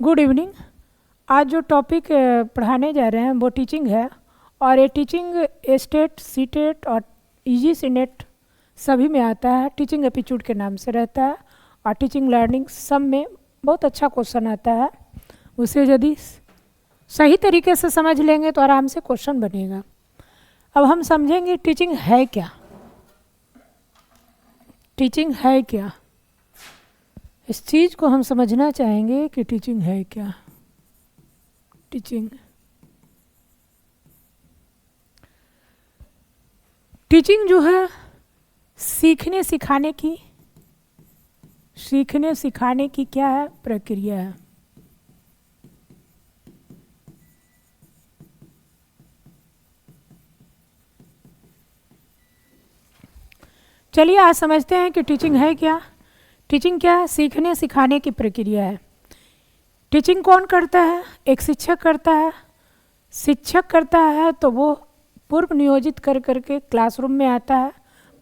Good evening. आज जो topic पढ़ाने जा रहे हैं वो टीचिंग है, और ये टीचिंग स्टेट, सीटेट और ईजी सी नेट सभी में आता है। टीचिंग एप्टीट्यूड के नाम से रहता है और टीचिंग लर्निंग सब में बहुत अच्छा क्वेश्चन आता है। उसे यदि सही तरीके से समझ लेंगे तो आराम से क्वेश्चन बनेगा। अब हम समझेंगे टीचिंग है क्या। टीचिंग है क्या, इस चीज़ को हम समझना चाहेंगे कि टीचिंग है क्या। टीचिंग जो है सीखने सिखाने की क्या है, प्रक्रिया है। चलिए आज समझते हैं कि टीचिंग है क्या। टीचिंग क्या है? सीखने सिखाने की प्रक्रिया है। टीचिंग कौन करता है? एक शिक्षक करता है। शिक्षक करता है तो वो पूर्व नियोजित कर करके क्लासरूम में आता है।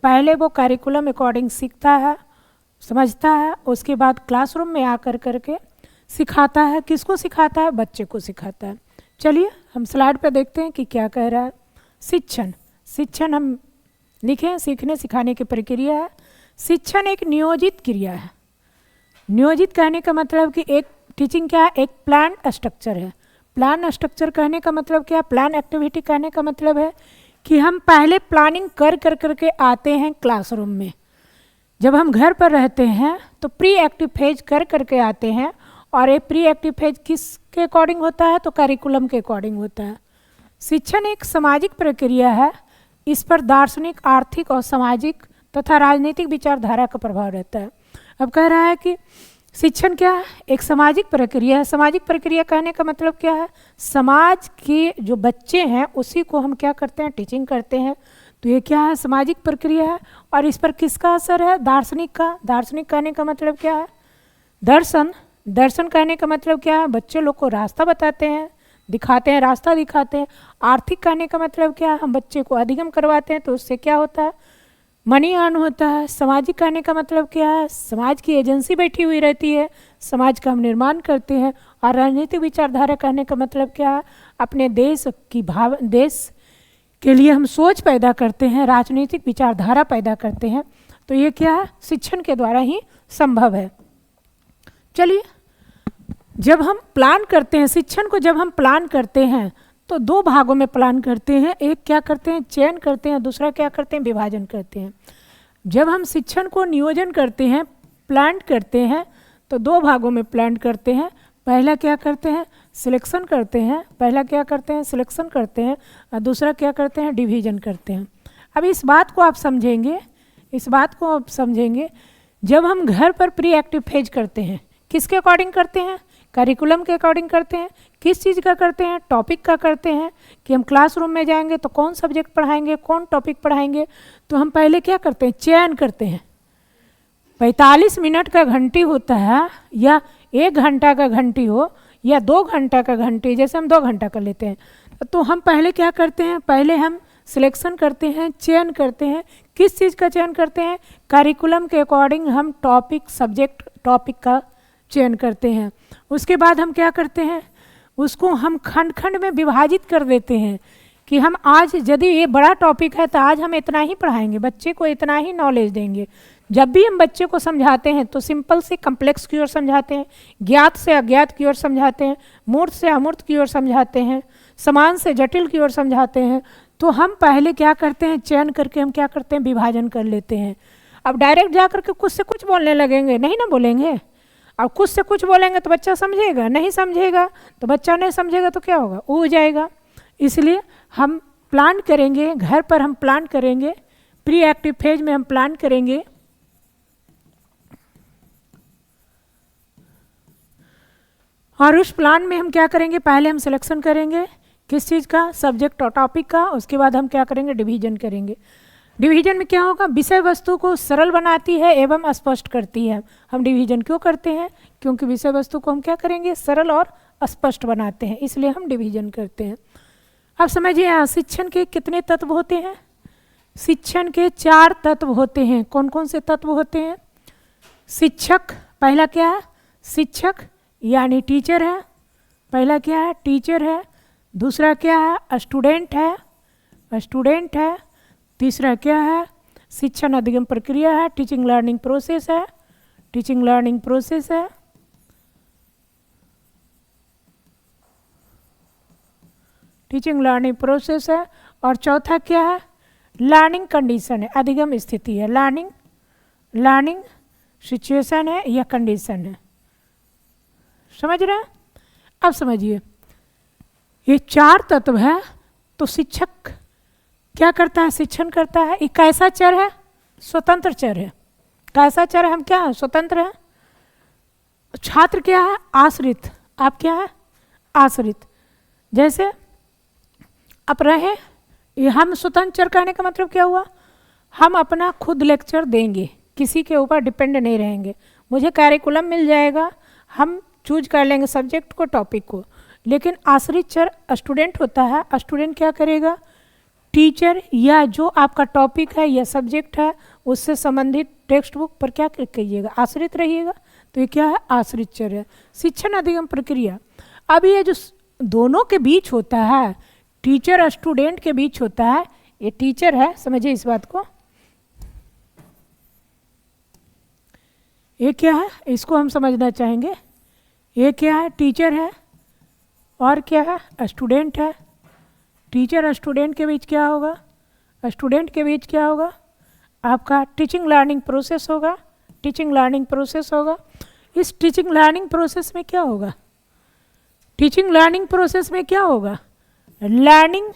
पहले वो करिकुलम अकॉर्डिंग सीखता है, समझता है, उसके बाद क्लासरूम में आकर करके सिखाता है। किसको सिखाता है? बच्चे को सिखाता है। चलिए हम स्लाइड पे देखते हैं कि क्या कह रहा है। शिक्षण हम लिखें, सीखने सिखाने की प्रक्रिया है। शिक्षण एक नियोजित क्रिया है। नियोजित कहने का मतलब कि एक टीचिंग क्या है? एक प्लान स्ट्रक्चर है। प्लान स्ट्रक्चर कहने का मतलब क्या? प्लान एक्टिविटी कहने का मतलब है कि हम पहले प्लानिंग कर करके आते हैं क्लासरूम में। जब हम घर पर रहते हैं तो प्री एक्टिव फेज कर करके आते हैं, और ये प्री एक्टिव फेज किसके अकॉर्डिंग होता है? तो करिकुलम के अकॉर्डिंग होता है। शिक्षण एक सामाजिक प्रक्रिया है। इस पर दार्शनिक, आर्थिक और सामाजिक तथा राजनीतिक विचारधारा का प्रभाव रहता है। अब कह रहा है कि शिक्षण क्या है? एक सामाजिक प्रक्रिया है। सामाजिक प्रक्रिया कहने का मतलब क्या है? समाज के जो बच्चे हैं उसी को हम क्या करते हैं? टीचिंग करते हैं। तो ये क्या है? सामाजिक प्रक्रिया है। और इस पर किसका असर है? दार्शनिक का। दार्शनिक कहने का मतलब क्या है? दर्शन कहने का मतलब क्या है? बच्चे लोग को रास्ता बताते हैं, दिखाते हैं, रास्ता दिखाते हैं। आर्थिक कहने का मतलब क्या है? हम बच्चे को अधिगम करवाते हैं, तो उससे क्या होता है? मनी अर्न होता है। सामाजिक कहने का मतलब क्या है? समाज की एजेंसी बैठी हुई रहती है, समाज का हम निर्माण करते हैं। और राजनीतिक विचारधारा कहने का मतलब क्या है? अपने देश के लिए हम सोच पैदा करते हैं, राजनीतिक विचारधारा पैदा करते हैं। तो ये क्या है? शिक्षण के द्वारा ही संभव है। चलिए, जब हम प्लान करते हैं शिक्षण को, जब हम प्लान करते हैं तो दो भागों में प्लान करते हैं। एक क्या करते हैं? चयन करते हैं। दूसरा क्या करते हैं? विभाजन करते हैं। जब हम शिक्षण को नियोजन करते हैं, प्लान करते हैं, तो दो भागों में प्लान करते हैं। पहला क्या करते हैं? सिलेक्शन करते हैं। और दूसरा क्या करते हैं? डिवीजन करते हैं। अब इस बात को आप समझेंगे। जब हम घर पर प्री एक्टिव फेज करते हैं, किसके अकॉर्डिंग करते हैं? करिकुलम के अकॉर्डिंग करते हैं। किस चीज़ का करते हैं? टॉपिक का करते हैं कि हम क्लासरूम में जाएंगे तो कौन सब्जेक्ट पढ़ाएंगे, कौन टॉपिक पढ़ाएंगे। तो हम पहले क्या करते हैं? चयन करते हैं। 45 मिनट का घंटी होता है, या 1 घंटा का घंटी हो, या 2 घंटा का घंटी, जैसे हम 2 घंटा का लेते हैं। तो हम पहले क्या करते हैं? पहले हम सिलेक्शन करते हैं, चयन करते हैं। किस चीज़ का चयन करते हैं? करिकुलम के अकॉर्डिंग हम टॉपिक का चयन करते हैं। उसके बाद हम क्या करते हैं? उसको हम खंड खंड में विभाजित कर देते हैं कि हम आज, यदि ये बड़ा टॉपिक है तो आज हम इतना ही पढ़ाएंगे, बच्चे को इतना ही नॉलेज देंगे। जब भी हम बच्चे को समझाते हैं तो सिंपल से कम्प्लेक्स की ओर समझाते हैं, ज्ञात से अज्ञात की ओर समझाते हैं, मूर्त से अमूर्त की ओर समझाते हैं, समान से जटिल की ओर समझाते हैं। तो हम पहले क्या करते हैं? चयन करके हम क्या करते हैं? विभाजन कर लेते हैं। अब डायरेक्ट जा करके कुछ से कुछ बोलने लगेंगे? नहीं ना बोलेंगे। अब कुछ से कुछ बोलेंगे तो बच्चा समझेगा? नहीं समझेगा। तो बच्चा नहीं समझेगा तो क्या होगा? वो हो जाएगा। इसलिए हम प्लान करेंगे, घर पर हम प्लान करेंगे, प्री एक्टिव फेज में हम प्लान करेंगे। और उस प्लान में हम क्या करेंगे? पहले हम सिलेक्शन करेंगे, किस चीज़ का? सब्जेक्ट और टॉपिक का। उसके बाद हम क्या करेंगे? डिवीजन करेंगे। डिवीजन में क्या होगा? विषय वस्तु को सरल बनाती है एवं स्पष्ट करती है। हम डिवीजन क्यों करते हैं? क्योंकि विषय वस्तु को हम क्या करेंगे? सरल और स्पष्ट बनाते हैं, इसलिए हम डिवीजन करते हैं। अब समझिए, यहाँ शिक्षण के कितने तत्व होते हैं? शिक्षण के 4 तत्व होते हैं। कौन कौन से तत्व होते हैं? शिक्षक, पहला क्या है? शिक्षक यानी टीचर है, पहला क्या है टीचर है, दूसरा क्या है स्टूडेंट है, तीसरा क्या है शिक्षण अधिगम प्रक्रिया है, टीचिंग लर्निंग प्रोसेस है, और चौथा क्या है लर्निंग कंडीशन है, अधिगम स्थिति है, लर्निंग सिचुएशन है या कंडीशन है। समझ रहे हैं? अब समझिए ये 4 तत्व है। तो शिक्षक क्या करता है, शिक्षण करता है। ये कैसा चर है, स्वतंत्र चर है। कैसा चर है, हम क्या है स्वतंत्र है। छात्र क्या है आश्रित, आप क्या है आश्रित। जैसे अब रहे ये हम स्वतंत्र चर कहने का मतलब क्या हुआ, हम अपना खुद लेक्चर देंगे, किसी के ऊपर डिपेंड नहीं रहेंगे। मुझे कैरिकुलम मिल जाएगा, हम चूज कर लेंगे सब्जेक्ट को, टॉपिक को। लेकिन आश्रित चर स्टूडेंट होता है। स्टूडेंट क्या करेगा, टीचर या जो आपका टॉपिक है या सब्जेक्ट है उससे संबंधित टेक्स्ट बुक पर क्या करिएगा, आश्रित रहिएगा। तो ये क्या है आश्रित चर है। शिक्षण अधिगम प्रक्रिया, अब ये जो दोनों के बीच होता है, टीचर और स्टूडेंट के बीच होता है, ये टीचर है, समझिए इस बात को। ये क्या है, इसको हम समझना चाहेंगे। ये क्या है टीचर है, और क्या है स्टूडेंट है। टीचर और स्टूडेंट के बीच क्या होगा, स्टूडेंट के बीच क्या होगा आपका टीचिंग लर्निंग प्रोसेस होगा, इस टीचिंग लर्निंग प्रोसेस में क्या होगा, टीचिंग लर्निंग प्रोसेस में क्या होगा, लर्निंग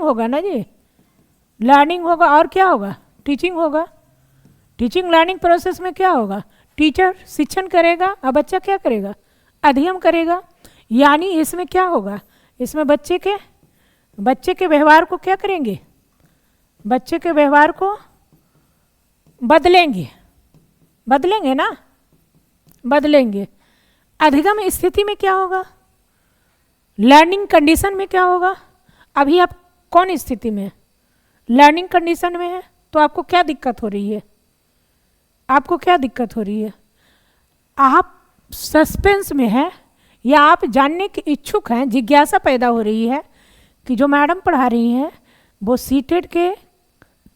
होगा ना जी, लर्निंग होगा और क्या होगा टीचिंग होगा। टीचिंग लर्निंग प्रोसेस में क्या होगा, टीचर शिक्षण करेगा और बच्चा क्या करेगा, अधिगम करेगा। यानी इसमें क्या होगा, इसमें बच्चे के व्यवहार को क्या करेंगे, बच्चे के व्यवहार को बदलेंगे ना, बदलेंगे। अधिगम स्थिति में क्या होगा, लर्निंग कंडीशन में क्या होगा। अभी आप कौन स्थिति में है, लर्निंग कंडीशन में है, तो आपको क्या दिक्कत हो रही है, आप सस्पेंस में हैं या आप जानने के इच्छुक हैं, जिज्ञासा पैदा हो रही है कि जो मैडम पढ़ा रही हैं वो सीटेड के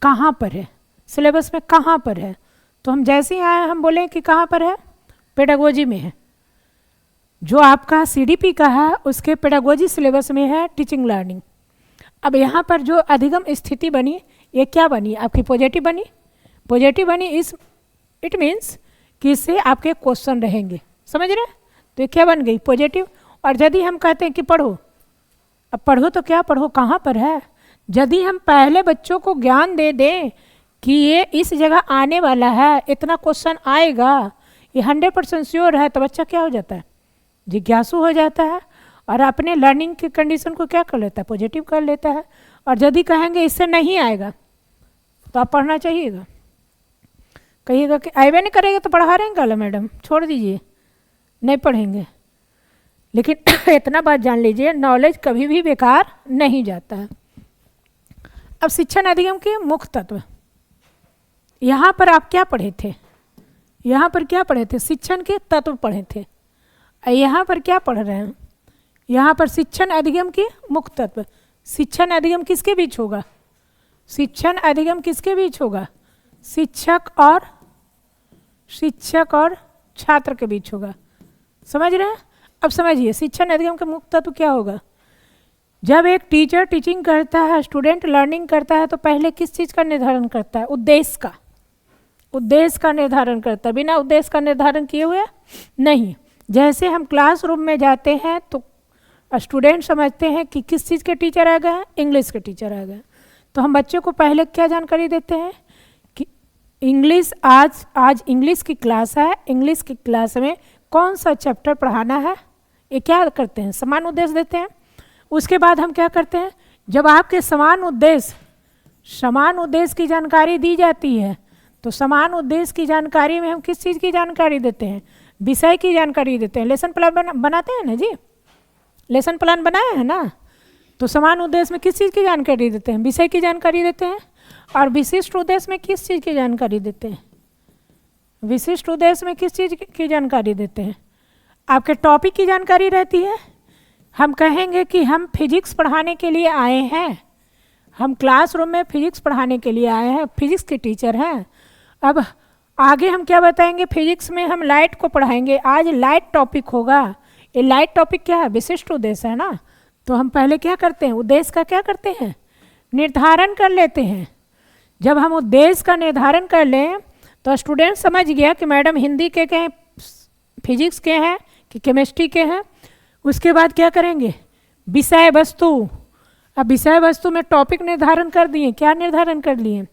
कहाँ पर है, सिलेबस में कहाँ पर है। तो हम जैसे ही आए हम बोलें कि कहाँ पर है, पेडागोजी में है। जो आपका सीडीपी का है उसके पेडागोजी सिलेबस में है टीचिंग लर्निंग। अब यहाँ पर जो अधिगम स्थिति बनी, ये क्या बनी आपकी, पॉजिटिव बनी। इट मीन्स कि इससे आपके क्वेश्चन रहेंगे, समझ रहे हैं। तो ये क्या बन गई, पॉजिटिव। और यदि हम कहते हैं कि पढ़ो, अब पढ़ो तो क्या पढ़ो, कहाँ पर है। यदि हम पहले बच्चों को ज्ञान दे दें कि ये इस जगह आने वाला है, इतना क्वेश्चन आएगा, ये 100% श्योर है, तो बच्चा क्या हो जाता है, जिज्ञासु हो जाता है और अपने लर्निंग की कंडीशन को क्या कर लेता है, पॉजिटिव कर लेता है। और यदि कहेंगे इससे नहीं आएगा तो आप पढ़ना चाहिएगा, कहिएगा कि आएबे नहीं करेगा तो पढ़ा रहेंगे काला मैडम, छोड़ दीजिए, नहीं पढ़ेंगे। लेकिन इतना बात जान लीजिए, नॉलेज कभी भी बेकार नहीं जाता है। अब शिक्षण अधिगम के मुख्य तत्व, यहाँ पर आप क्या पढ़े थे, शिक्षण के तत्व पढ़े थे। यहाँ पर क्या पढ़ रहे हैं, यहाँ पर शिक्षण अधिगम के मुख्य तत्व। शिक्षण अधिगम किसके बीच होगा, शिक्षक और छात्र के बीच होगा, समझ रहे हैं। अब समझिए शिक्षण अधिगम के मुख्य तत्व क्या होगा। जब एक टीचर टीचिंग करता है, स्टूडेंट लर्निंग करता है, तो पहले किस चीज़ का निर्धारण करता है, उद्देश्य का निर्धारण करता है। बिना उद्देश्य का निर्धारण किए हुए नहीं। जैसे हम क्लासरूम में जाते हैं तो स्टूडेंट समझते हैं कि किस चीज़ के टीचर आ गए हैं, इंग्लिश के टीचर आ गए। तो हम बच्चों को पहले क्या जानकारी देते हैं कि इंग्लिश, आज इंग्लिश की क्लास है, इंग्लिश की क्लास में कौन सा चैप्टर पढ़ाना है, ये क्या करते हैं, समान उद्देश्य देते हैं। उसके बाद हम क्या करते हैं, जब आपके समान उद्देश्य की जानकारी दी जाती है, तो समान उद्देश्य की जानकारी में हम किस चीज़ की जानकारी देते हैं, विषय की जानकारी देते हैं। लेसन प्लान बनाते हैं ना जी, लेसन प्लान बनाए हैं ना, तो समान उद्देश्य में किस चीज़ की जानकारी देते हैं, विषय की जानकारी देते हैं। और विशिष्ट उद्देश्य में किस चीज़ की जानकारी देते हैं, विशिष्ट उद्देश्य में किस चीज़ की जानकारी देते हैं, आपके टॉपिक की जानकारी रहती है। हम कहेंगे कि हम फिजिक्स पढ़ाने के लिए आए हैं, हम क्लासरूम में फिजिक्स पढ़ाने के लिए आए हैं, फिजिक्स के टीचर हैं। अब आगे हम क्या बताएंगे, फिजिक्स में हम लाइट को पढ़ाएंगे, आज लाइट टॉपिक होगा। ये लाइट टॉपिक क्या है, विशिष्ट उद्देश्य है ना। तो हम पहले क्या करते हैं, उद्देश्य का क्या करते हैं, निर्धारण कर लेते हैं। जब हम उद्देश्य का निर्धारण कर लें तो स्टूडेंट समझ गया कि मैडम हिंदी के हैं, फिजिक्स के हैं कि केमिस्ट्री के हैं। उसके बाद क्या करेंगे, विषय वस्तु। अब विषय वस्तु में टॉपिक निर्धारण कर दिए, क्या निर्धारण कर लिए,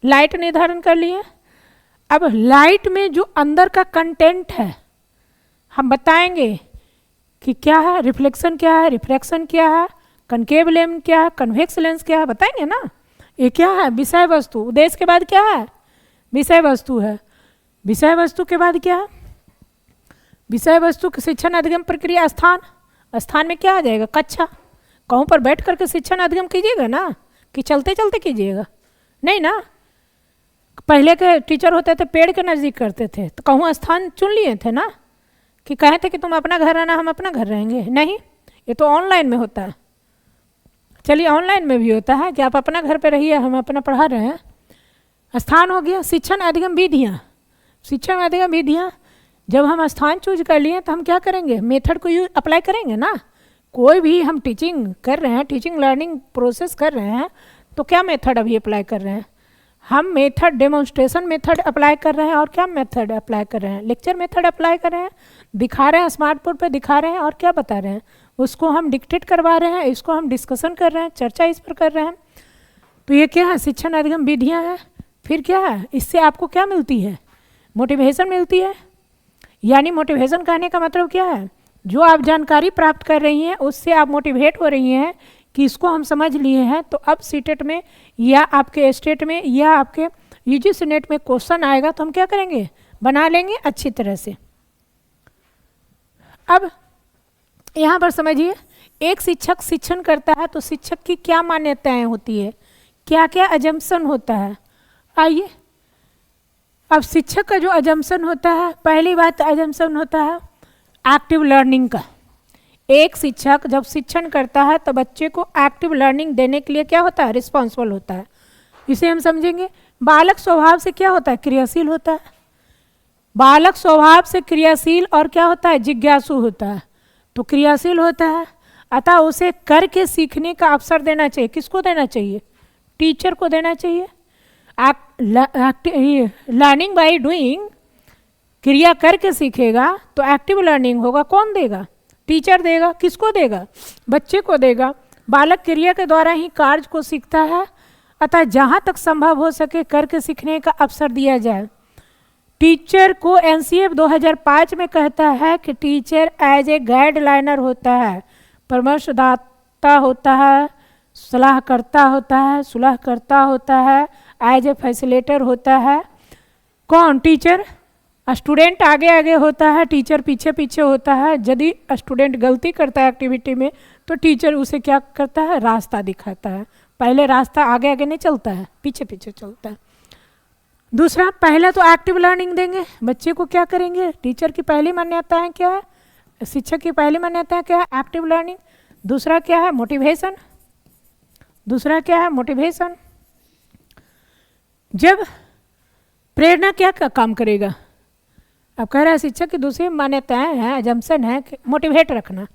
लाइट निर्धारण कर लिए। अब लाइट में जो अंदर का कंटेंट है हम बताएंगे कि क्या है, रिफ्लेक्शन क्या है, रिफ्रैक्शन क्या है, कनकेव लेंस क्या है, कन्वेक्स लेंस क्या है, बताएंगे ना। ये क्या है, विषय वस्तु। उद्देश्य के बाद क्या है, विषय वस्तु है। विषय वस्तु के बाद क्या है, विषय वस्तु शिक्षण अधिगम प्रक्रिया स्थान। स्थान में क्या आ जाएगा, कक्षा। कहूँ पर बैठ करके शिक्षण अधिगम कीजिएगा ना, कि चलते चलते कीजिएगा, नहीं ना। पहले के टीचर होते थे पेड़ के नज़दीक करते थे, तो कहूँ स्थान चुन लिए थे ना, कि कहे थे कि तुम अपना घर रहना, हम अपना घर रहेंगे। नहीं, ये तो ऑनलाइन में होता है। चलिए ऑनलाइन में भी होता है कि आप अपना घर पे रहिए, हम अपना पढ़ा रहे हैं। स्थान हो गया। शिक्षण अधिगम विधियाँ। शिक्षण अधिगम विधियाँ, जब हम स्थान चूज कर लिए तो हम क्या करेंगे, मेथड को अप्लाई करेंगे ना। कोई भी हम टीचिंग कर रहे हैं, टीचिंग लर्निंग प्रोसेस कर रहे हैं, तो क्या मेथड अभी अप्लाई कर रहे हैं, हम मेथड डेमोन्स्ट्रेशन मेथड अप्लाई कर रहे हैं। और क्या मेथड अप्लाई कर रहे हैं, लेक्चर मेथड अप्लाई कर रहे हैं, दिखा रहे हैं, स्मार्ट बोर्ड पे दिखा रहे हैं। और क्या बता रहे हैं, उसको हम डिक्टेट करवा रहे हैं, इसको हम डिस्कशन कर रहे हैं, चर्चा इस पर कर रहे हैं। तो ये क्या है, शिक्षण अधिगम विधियाँ हैं। फिर क्या है, इससे आपको क्या मिलती है, मोटिवेशन मिलती है। यानी मोटिवेशन कहने का मतलब क्या है, जो आप जानकारी प्राप्त कर रही हैं उससे आप मोटिवेट हो रही हैं कि इसको हम समझ लिए हैं, तो अब सीटेट में या आपके स्टेट में या आपके यूजीसी नेट में क्वेश्चन आएगा तो हम क्या करेंगे, बना लेंगे अच्छी तरह से। अब यहाँ पर समझिए, एक शिक्षक शिक्षण करता है तो शिक्षक की क्या मान्यताएं होती है, क्या क्या अजम्पशन होता है। आइए, अब शिक्षक का जो अजम्पशन होता है, पहली बात अजम्पशन होता है एक्टिव लर्निंग का। एक शिक्षक जब शिक्षण करता है तो बच्चे को एक्टिव लर्निंग देने के लिए क्या होता है, रिस्पॉन्सिबल होता है। इसे हम समझेंगे। बालक स्वभाव से क्या होता है, क्रियाशील होता है। बालक स्वभाव से क्रियाशील और क्या होता है, जिज्ञासु होता है। तो क्रियाशील होता है, अतः उसे करके सीखने का अवसर देना चाहिए। किसको देना चाहिए, टीचर को देना चाहिए। लर्निंग बाय डूइंग, क्रिया करके सीखेगा तो एक्टिव लर्निंग होगा। कौन देगा, टीचर देगा। किसको देगा, बच्चे को देगा। बालक क्रिया के द्वारा ही कार्य को सीखता है, अतः जहाँ तक संभव हो सके करके सीखने का अवसर दिया जाए। टीचर को एनसीएफ 2005 में कहता है कि टीचर एज ए गाइडलाइनर होता है, परामर्शदाता होता है, सलाहकर्ता होता है, सुलह करता होता है, एज ए फैसिलेटर होता है। कौन, टीचर। स्टूडेंट आगे आगे होता है, टीचर पीछे पीछे होता है। यदि स्टूडेंट गलती करता है एक्टिविटी में तो टीचर उसे क्या करता है, रास्ता दिखाता है। पहले रास्ता आगे आगे नहीं चलता है, पीछे पीछे चलता है। दूसरा, पहले तो एक्टिव लर्निंग देंगे, बच्चे को क्या करेंगे, टीचर की पहली मान्यताएं क्या है, शिक्षक की पहली मान्यताएं क्या है, एक्टिव लर्निंग। दूसरा क्या है, मोटिवेशन। दूसरा क्या है, मोटिवेशन। जब प्रेरणा क्या काम करेगा, अब कह रहा है शिक्षक की दूसरी मान्यताएं हैं, अजम्पशन है कि मोटिवेट रखना।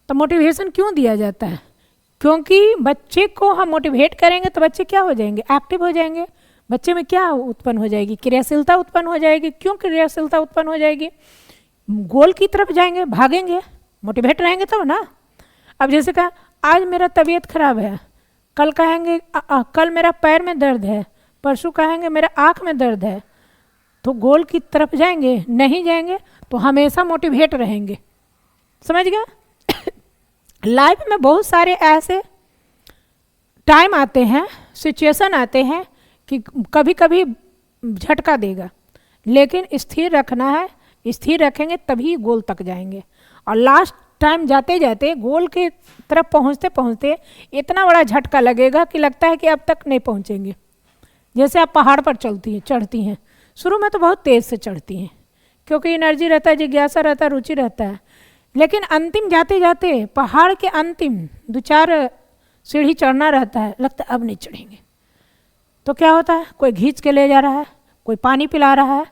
तो मोटिवेशन क्यों दिया जाता है, क्योंकि बच्चे को हम मोटिवेट करेंगे तो बच्चे क्या हो जाएंगे, एक्टिव हो जाएंगे। बच्चे में क्या उत्पन्न हो जाएगी, क्रियाशीलता उत्पन्न हो जाएगी। क्यों क्रियाशीलता उत्पन्न हो जाएगी, गोल की तरफ जाएंगे, भागेंगे, मोटिवेट रहेंगे तब ना। अब जैसे कहा आज मेरा तबीयत खराब है, कल कहेंगे कल मेरा पैर में दर्द है, परसों कहेंगे मेरा आँख में दर्द है, तो गोल की तरफ जाएंगे, नहीं जाएंगे तो हमेशा मोटिवेट रहेंगे। समझ गया। लाइफ में बहुत सारे ऐसे टाइम आते हैं, सिचुएशन आते हैं कि कभी कभी झटका देगा, लेकिन स्थिर रखना है। स्थिर रखेंगे तभी गोल तक जाएंगे। और लास्ट टाइम जाते जाते गोल के तरफ पहुंचते पहुंचते इतना बड़ा झटका लगेगा कि लगता है कि अब तक नहीं पहुंचेंगे। जैसे आप पहाड़ पर चढ़ती हैं, शुरू में तो बहुत तेज़ से चढ़ती हैं, क्योंकि एनर्जी रहता है, जिज्ञासा रहता है, रुचि रहता है। लेकिन अंतिम जाते जाते पहाड़ के अंतिम 2-4 सीढ़ी चढ़ना रहता है, लगता है अब नहीं चढ़ेंगे, तो क्या होता है, कोई खींच के ले जा रहा है, कोई पानी पिला रहा है।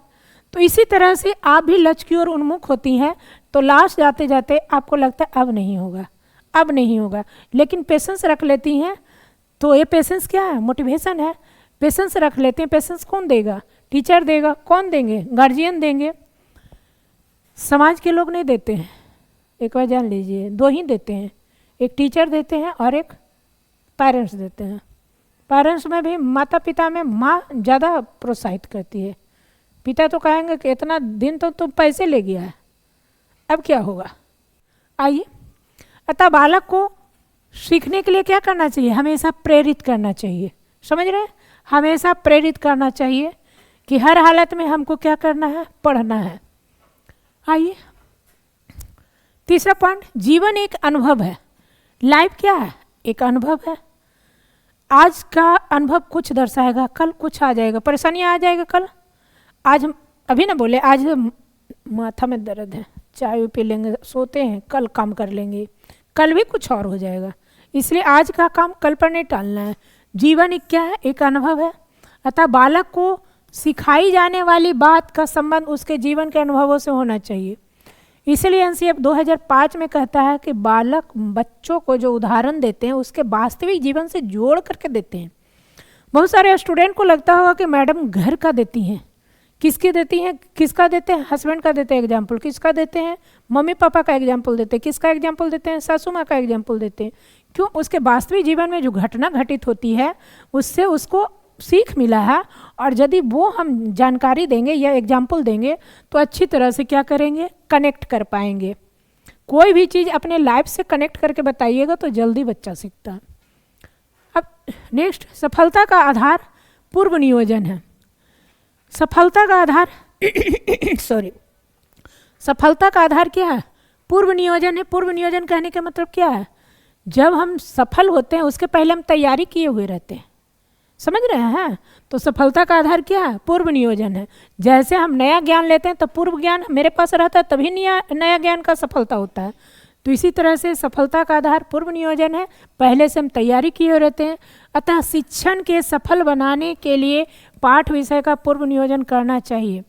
तो इसी तरह से आप भी लक्ष्य की ओर उन्मुख होती हैं, तो लास्ट जाते जाते आपको लगता है अब नहीं होगा, अब नहीं होगा, लेकिन पेशेंस रख लेती हैं। तो ये पेशेंस क्या है, मोटिवेशन है। पेशेंस रख लेते हैं। पेशेंस कौन देगा, टीचर देगा। कौन देंगे, गार्जियन देंगे, समाज के लोग नहीं देते हैं। एक बार जान लीजिए, 2 ही देते हैं, एक टीचर देते हैं और एक पेरेंट्स देते हैं। पेरेंट्स में भी माता पिता में माँ ज़्यादा प्रोत्साहित करती है। पिता तो कहेंगे कि इतना दिन तो तुम पैसे ले गया है, अब क्या होगा। आइए, अतः बालक को सीखने के लिए क्या करना चाहिए, हमेशा प्रेरित करना चाहिए। समझ रहे हैं, हमेशा प्रेरित करना चाहिए कि हर हालत में हमको क्या करना है, पढ़ना है। आइए, तीसरा पॉइंट, जीवन एक अनुभव है। लाइफ क्या है, एक अनुभव है। आज का अनुभव कुछ दर्शाएगा, कल कुछ आ जाएगा, परेशानियाँ आ जाएगा कल। आज हम अभी ना बोले आज माथा में दर्द है, चाय पी लेंगे, सोते हैं, कल काम कर लेंगे, कल भी कुछ और हो जाएगा। इसलिए आज का काम कल पर नहीं टालना है। जीवन एक क्या है, एक अनुभव है। अतः बालक को सिखाई जाने वाली बात का संबंध उसके जीवन के अनुभवों से होना चाहिए। इसलिए एनसीएफ 2005 में कहता है कि बालक बच्चों को जो उदाहरण देते हैं उसके वास्तविक जीवन से जोड़ करके देते हैं। बहुत सारे स्टूडेंट को लगता होगा कि मैडम घर का देती हैं, किसके देती हैं, किसका देते हैं, हस्बैंड का देते हैं एग्जाम्पल, किसका देते हैं, मम्मी पापा का एग्जाम्पल देते हैं, किसका एग्जाम्पल देते हैं, सासू माँ का एग्जाम्पल देते हैं। क्यों, उसके वास्तविक जीवन में जो घटना घटित होती है उससे उसको सीख मिला है। और यदि वो हम जानकारी देंगे या एग्जाम्पल देंगे तो अच्छी तरह से क्या करेंगे, कनेक्ट कर पाएंगे। कोई भी चीज़ अपने लाइफ से कनेक्ट करके बताइएगा तो जल्दी बच्चा सीखता है। अब नेक्स्ट, सफलता का आधार पूर्व नियोजन है। सफलता का आधार सफलता का आधार क्या है, पूर्व नियोजन है। पूर्व नियोजन कहने का मतलब क्या है, जब हम सफल होते हैं उसके पहले हम तैयारी किए हुए रहते हैं। समझ रहे हैं, तो सफलता का आधार क्या है, पूर्व नियोजन है। जैसे हम नया ज्ञान लेते हैं तो पूर्व ज्ञान मेरे पास रहता है, तभी नया ज्ञान का सफलता होता है। तो इसी तरह से सफलता का आधार पूर्व नियोजन है, पहले से हम तैयारी किए हुए रहते हैं। अतः शिक्षण के सफल बनाने के लिए पाठ विषय का पूर्व नियोजन करना चाहिए।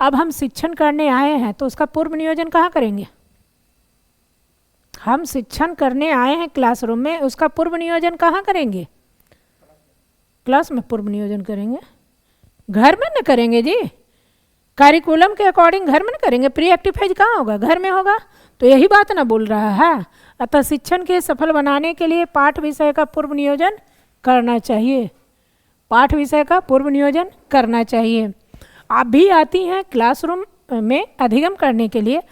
अब हम शिक्षण करने आए हैं तो उसका पूर्व नियोजन कहाँ करेंगे, हम शिक्षण करने आए हैं क्लासरूम में, उसका पूर्व नियोजन कहाँ करेंगे, क्लास में पूर्व नियोजन करेंगे, घर में न करेंगे जी। करिकुलम के अकॉर्डिंग घर में न करेंगे, प्री एक्टिव फेज कहाँ होगा, घर में होगा। तो यही बात ना बोल रहा है। अतः शिक्षण के सफल बनाने के लिए पाठ विषय का पूर्व नियोजन करना चाहिए, पाठ विषय का पूर्व नियोजन करना चाहिए। आप भी आती हैं क्लासरूम में अधिगम करने के लिए,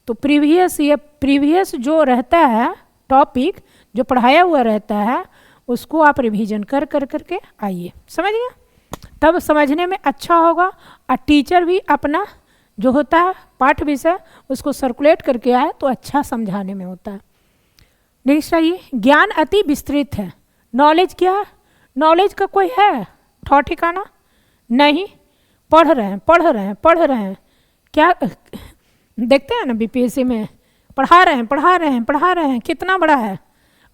तो प्रीवियस जो रहता है टॉपिक जो पढ़ाया हुआ रहता है उसको आप रिवीजन कर करके आइए, समझ गए, तब समझने में अच्छा होगा। और टीचर भी अपना जो होता है पाठ विषय उसको सर्कुलेट करके आए तो अच्छा समझाने में होता है। नेक्स्ट आइए, ज्ञान अति विस्तृत है। नॉलेज क्या है, नॉलेज का कोई है ठौ ठिकाना नहीं, पढ़ रहे हैं क्या देखते हैं ना बीपीएससी में पढ़ा रहे हैं कितना बड़ा है,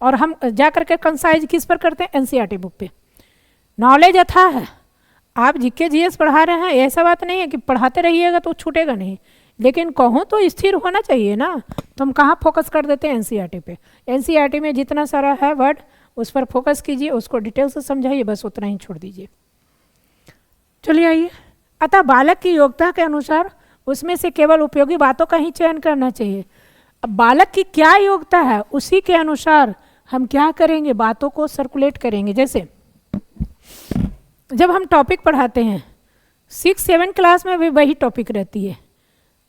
और हम जा करके कंसाइज किस पर करते हैं, एनसीईआरटी बुक पे। नॉलेज अथाह है, आप जीके जीएस पढ़ा रहे हैं, ऐसा बात नहीं है कि पढ़ाते रहिएगा तो छूटेगा नहीं, लेकिन कहूँ तो स्थिर होना चाहिए ना। तो हम कहाँ फोकस कर देते हैं, एनसीईआरटी पे। एनसीईआरटी में जितना सारा है वर्ड उस पर फोकस कीजिए, उसको डिटेल से समझाइए, बस उतना ही छोड़ दीजिए। चलिए आइए, अतः बालक की योग्यता के अनुसार उसमें से केवल उपयोगी बातों का ही चयन करना चाहिए। अब बालक की क्या योग्यता है उसी के अनुसार हम क्या करेंगे, बातों को सर्कुलेट करेंगे। जैसे जब हम टॉपिक पढ़ाते हैं 6-7 क्लास में भी वही टॉपिक रहती है,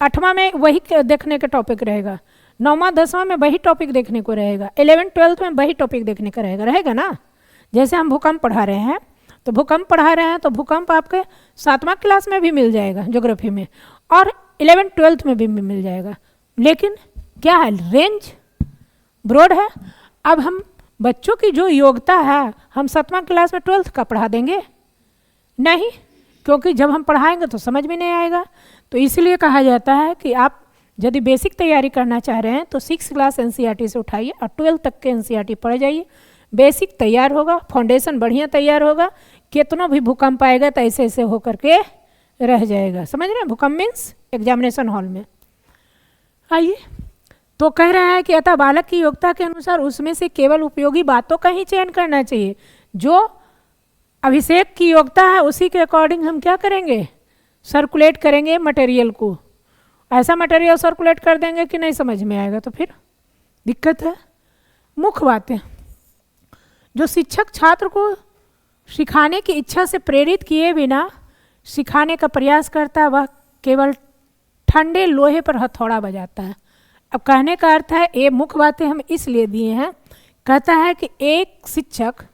8वां में वही देखने का टॉपिक रहेगा, 9वां 10वां में वही टॉपिक देखने को रहेगा, 11th-12th में वही टॉपिक देखने का रहेगा ना। जैसे हम भूकंप पढ़ा रहे हैं तो भूकंप पढ़ा रहे हैं तो भूकंप आपके 7वां क्लास में भी मिल जाएगा ज्योग्राफी में, और 11th-12th में भी मिल जाएगा। लेकिन क्या है, रेंज ब्रॉड है। अब हम बच्चों की जो योग्यता है हम 7वां क्लास में 12th का पढ़ा देंगे नहीं, क्योंकि जब हम पढ़ाएंगे तो समझ में नहीं आएगा। तो इसलिए कहा जाता है कि आप यदि बेसिक तैयारी करना चाह रहे हैं तो 6 क्लास एनसीईआरटी से उठाइए और 12 तक के एनसीईआरटी पढ़ जाइए। बेसिक तैयार होगा, फाउंडेशन बढ़िया तैयार होगा, कितना भी भूकंप आएगा तो ऐसे ऐसे होकर के रह जाएगा। समझ रहे हैं? भूकंप मीन्स एग्जामिनेशन हॉल में। आइए, तो कह रहा है कि अतः बालक की योग्यता के अनुसार उसमें से केवल उपयोगी बातों का ही चयन करना चाहिए। जो अभिषेक की योग्यता है उसी के अकॉर्डिंग हम क्या करेंगे, सर्कुलेट करेंगे मटेरियल को। ऐसा मटेरियल सर्कुलेट कर देंगे कि नहीं समझ में आएगा तो फिर दिक्कत है। मुख्य बातें, जो शिक्षक छात्र को सिखाने की इच्छा से प्रेरित किए बिना सिखाने का प्रयास करता है वह केवल ठंडे लोहे पर हथौड़ा बजाता है। अब कहने का अर्थ है, ये मुख्य बातें हम इसलिए दिए हैं, कहता है कि एक शिक्षक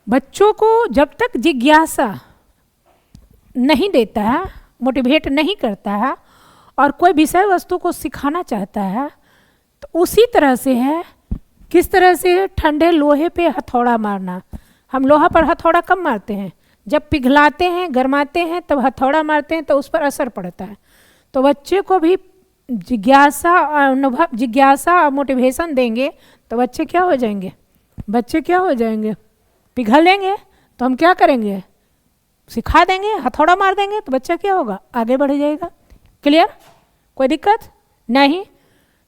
बच्चों को जब तक जिज्ञासा नहीं देता है, मोटिवेट नहीं करता है और कोई विषय वस्तु को सिखाना चाहता है तो उसी तरह से है। किस तरह से? ठंडे लोहे पे हथौड़ा मारना। हम लोहा पर हथौड़ा कब मारते हैं? जब पिघलाते हैं, गरमाते हैं, तब हथौड़ा मारते हैं तो उस पर असर पड़ता है। तो बच्चे को भी जिज्ञासा अनुभव, जिज्ञासा और मोटिवेशन देंगे तो बच्चे क्या हो जाएंगे? बच्चे क्या हो जाएंगे? पिघलेंगे। तो हम क्या करेंगे? सिखा देंगे, हथौड़ा मार देंगे तो बच्चा क्या होगा? आगे बढ़ जाएगा। क्लियर? कोई दिक्कत नहीं।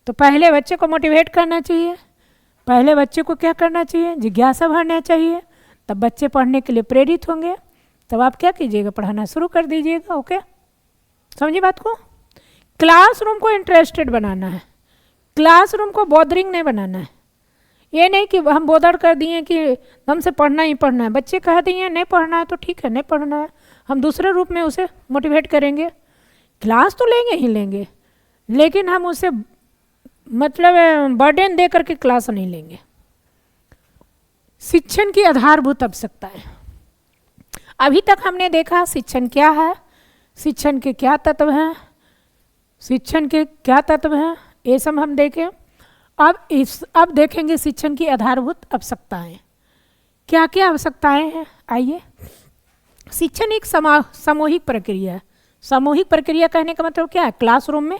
तो पहले बच्चे को मोटिवेट करना चाहिए, पहले बच्चे को क्या करना चाहिए? जिज्ञासा भरना चाहिए, तब बच्चे पढ़ने के लिए प्रेरित होंगे। तब आप क्या कीजिएगा? पढ़ाना शुरू कर दीजिएगा। ओके, समझिए बात को। क्लासरूम को इंटरेस्टेड बनाना है, क्लासरूम को बोदरिंग नहीं बनाना है। ये नहीं कि हम बोदर कर दिए कि हमसे पढ़ना ही पढ़ना है। बच्चे कह दिए नहीं पढ़ना है तो ठीक है, नहीं पढ़ना है, हम दूसरे रूप में उसे मोटिवेट करेंगे। क्लास तो लेंगे ही लेंगे, लेकिन हम उसे मतलब बर्डन दे करके क्लास नहीं लेंगे। शिक्षण की आधारभूत आवश्यकताएं। अभी तक हमने देखा शिक्षण क्या है, शिक्षण के क्या तत्व हैं, शिक्षण के क्या तत्व हैं, ये सब हम देखें। अब देखेंगे शिक्षण की आधारभूत आवश्यकताएं। क्या क्या आवश्यकताएं हैं? आइए। शिक्षण एक सामूहिक प्रक्रिया है। सामूहिक प्रक्रिया कहने का मतलब क्या है? क्लासरूम में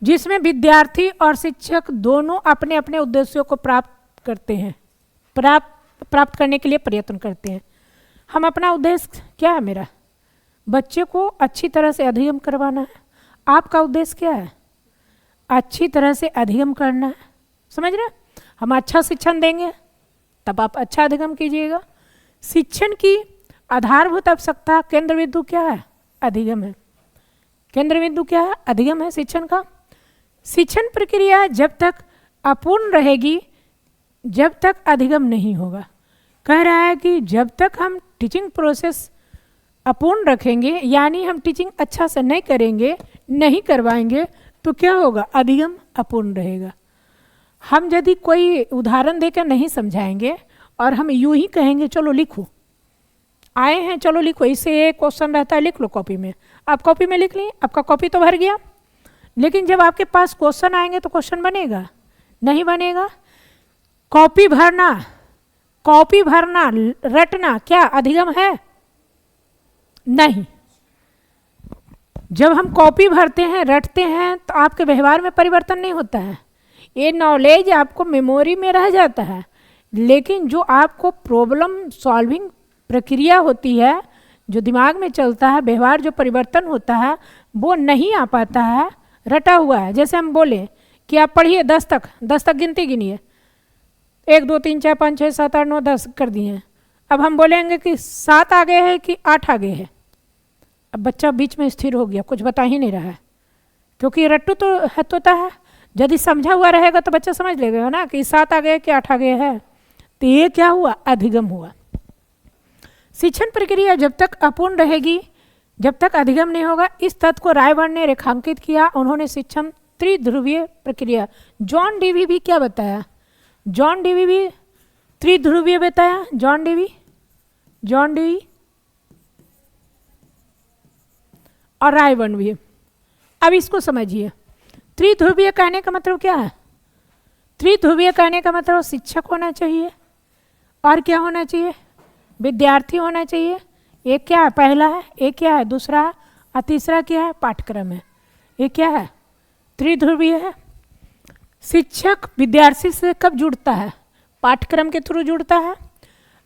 जिसमें विद्यार्थी और शिक्षक दोनों अपने अपने उद्देश्यों को प्राप्त करते हैं, प्राप्त करने के लिए प्रयत्न करते हैं। हम अपना उद्देश्य क्या है? मेरा बच्चे को अच्छी तरह से अधिगम करवाना है। आपका उद्देश्य क्या है? अच्छी तरह से अधिगम करना है। समझ रहे? हम अच्छा शिक्षण देंगे तब आप अच्छा अधिगम कीजिएगा। शिक्षण की आधारभूत आवश्यकता केंद्र बिंदु क्या है? अधिगम है। केंद्र बिंदु क्या है? अधिगम है शिक्षण का। शिक्षण प्रक्रिया जब तक अपूर्ण रहेगी जब तक अधिगम नहीं होगा। कह रहा है कि जब तक हम टीचिंग प्रोसेस अपूर्ण रखेंगे, यानी हम टीचिंग अच्छा से नहीं करेंगे, नहीं करवाएंगे, तो क्या होगा? अधिगम अपूर्ण रहेगा। हम यदि कोई उदाहरण देकर नहीं समझाएंगे और हम यूं ही कहेंगे चलो लिखो, आए हैं चलो लिखो, इससे एक क्वेश्चन रहता है लिख लो कॉपी में, आप कॉपी में लिख ली, आपका कॉपी तो भर गया। लेकिन जब आपके पास क्वेश्चन आएंगे तो क्वेश्चन बनेगा? नहीं बनेगा। कॉपी भरना रटना क्या अधिगम है? नहीं। जब हम कॉपी भरते हैं, रटते हैं, तो आपके व्यवहार में परिवर्तन नहीं होता है। ये नॉलेज आपको मेमोरी में रह जाता है, लेकिन जो आपको प्रॉब्लम सॉल्विंग प्रक्रिया होती है, जो दिमाग में चलता है, व्यवहार जो परिवर्तन होता है, वो नहीं आ पाता है, रटा हुआ है। जैसे हम बोले कि आप पढ़िए 10 तक गिनती गिनिए, 1 2 3 4 5 6 7 8 9 10 कर दिए। अब हम बोलेंगे कि 7 आगे है कि 8 आगे है। अब बच्चा बीच में स्थिर हो गया, कुछ बता ही नहीं रहा है, क्योंकि रट्टू तो होता है। यदि समझा हुआ रहेगा तो बच्चा समझ लेगा ना कि 7 आगे है कि 8 आगे है। तो ये क्या हुआ? अधिगम हुआ। शिक्षण प्रक्रिया जब तक अपूर्ण रहेगी, जब तक अधिगम नहीं होगा। इस तथ्य को रायबर्न ने रेखांकित किया। उन्होंने शिक्षण त्रिध्रुवीय प्रक्रिया, जॉन डीवी भी क्या बताया? जॉन डीवी भी त्रिध्रुवीय बताया। जॉन डीवी और रायबर्न भी। अब इसको समझिए, त्रिध्रुवीय कहने का मतलब क्या है? त्रिध्रुवीय कहने का मतलब शिक्षक होना चाहिए और क्या होना चाहिए? विद्यार्थी होना चाहिए, एक क्या है, पहला है, एक क्या है, दूसरा है, और तीसरा क्या है, पाठ्यक्रम है। ये क्या है, त्रिध्रुवीय है। शिक्षक विद्यार्थी से कब जुड़ता है, पाठ्यक्रम के थ्रू जुड़ता है।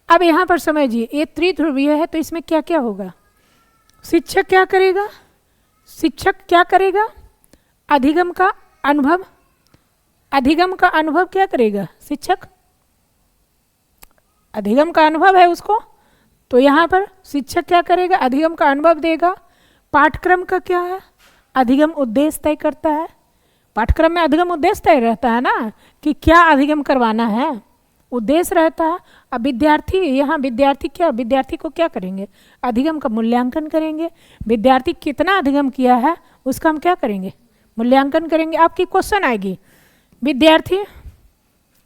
अब यहाँ पर समझिए, ये त्रिध्रुवीय है तो इसमें क्या क्या होगा, शिक्षक क्या करेगा, शिक्षक क्या करेगा, अधिगम का अनुभव, अधिगम का अनुभव क्या करेगा शिक्षक, अधिगम का अनुभव है उसको, तो यहाँ पर शिक्षक क्या करेगा, अधिगम का अनुभव देगा। पाठ्यक्रम का क्या है, अधिगम उद्देश्य तय करता है। पाठ्यक्रम में अधिगम उद्देश्य तय रहता है ना, कि क्या अधिगम करवाना है, उद्देश्य रहता है। अब विद्यार्थी, यहाँ विद्यार्थी क्या, विद्यार्थी को क्या करेंगे, अधिगम का मूल्यांकन करेंगे। विद्यार्थी कितना अधिगम किया है उसका हम क्या करेंगे, मूल्यांकन करेंगे। आपकी क्वेश्चन आएगी, विद्यार्थी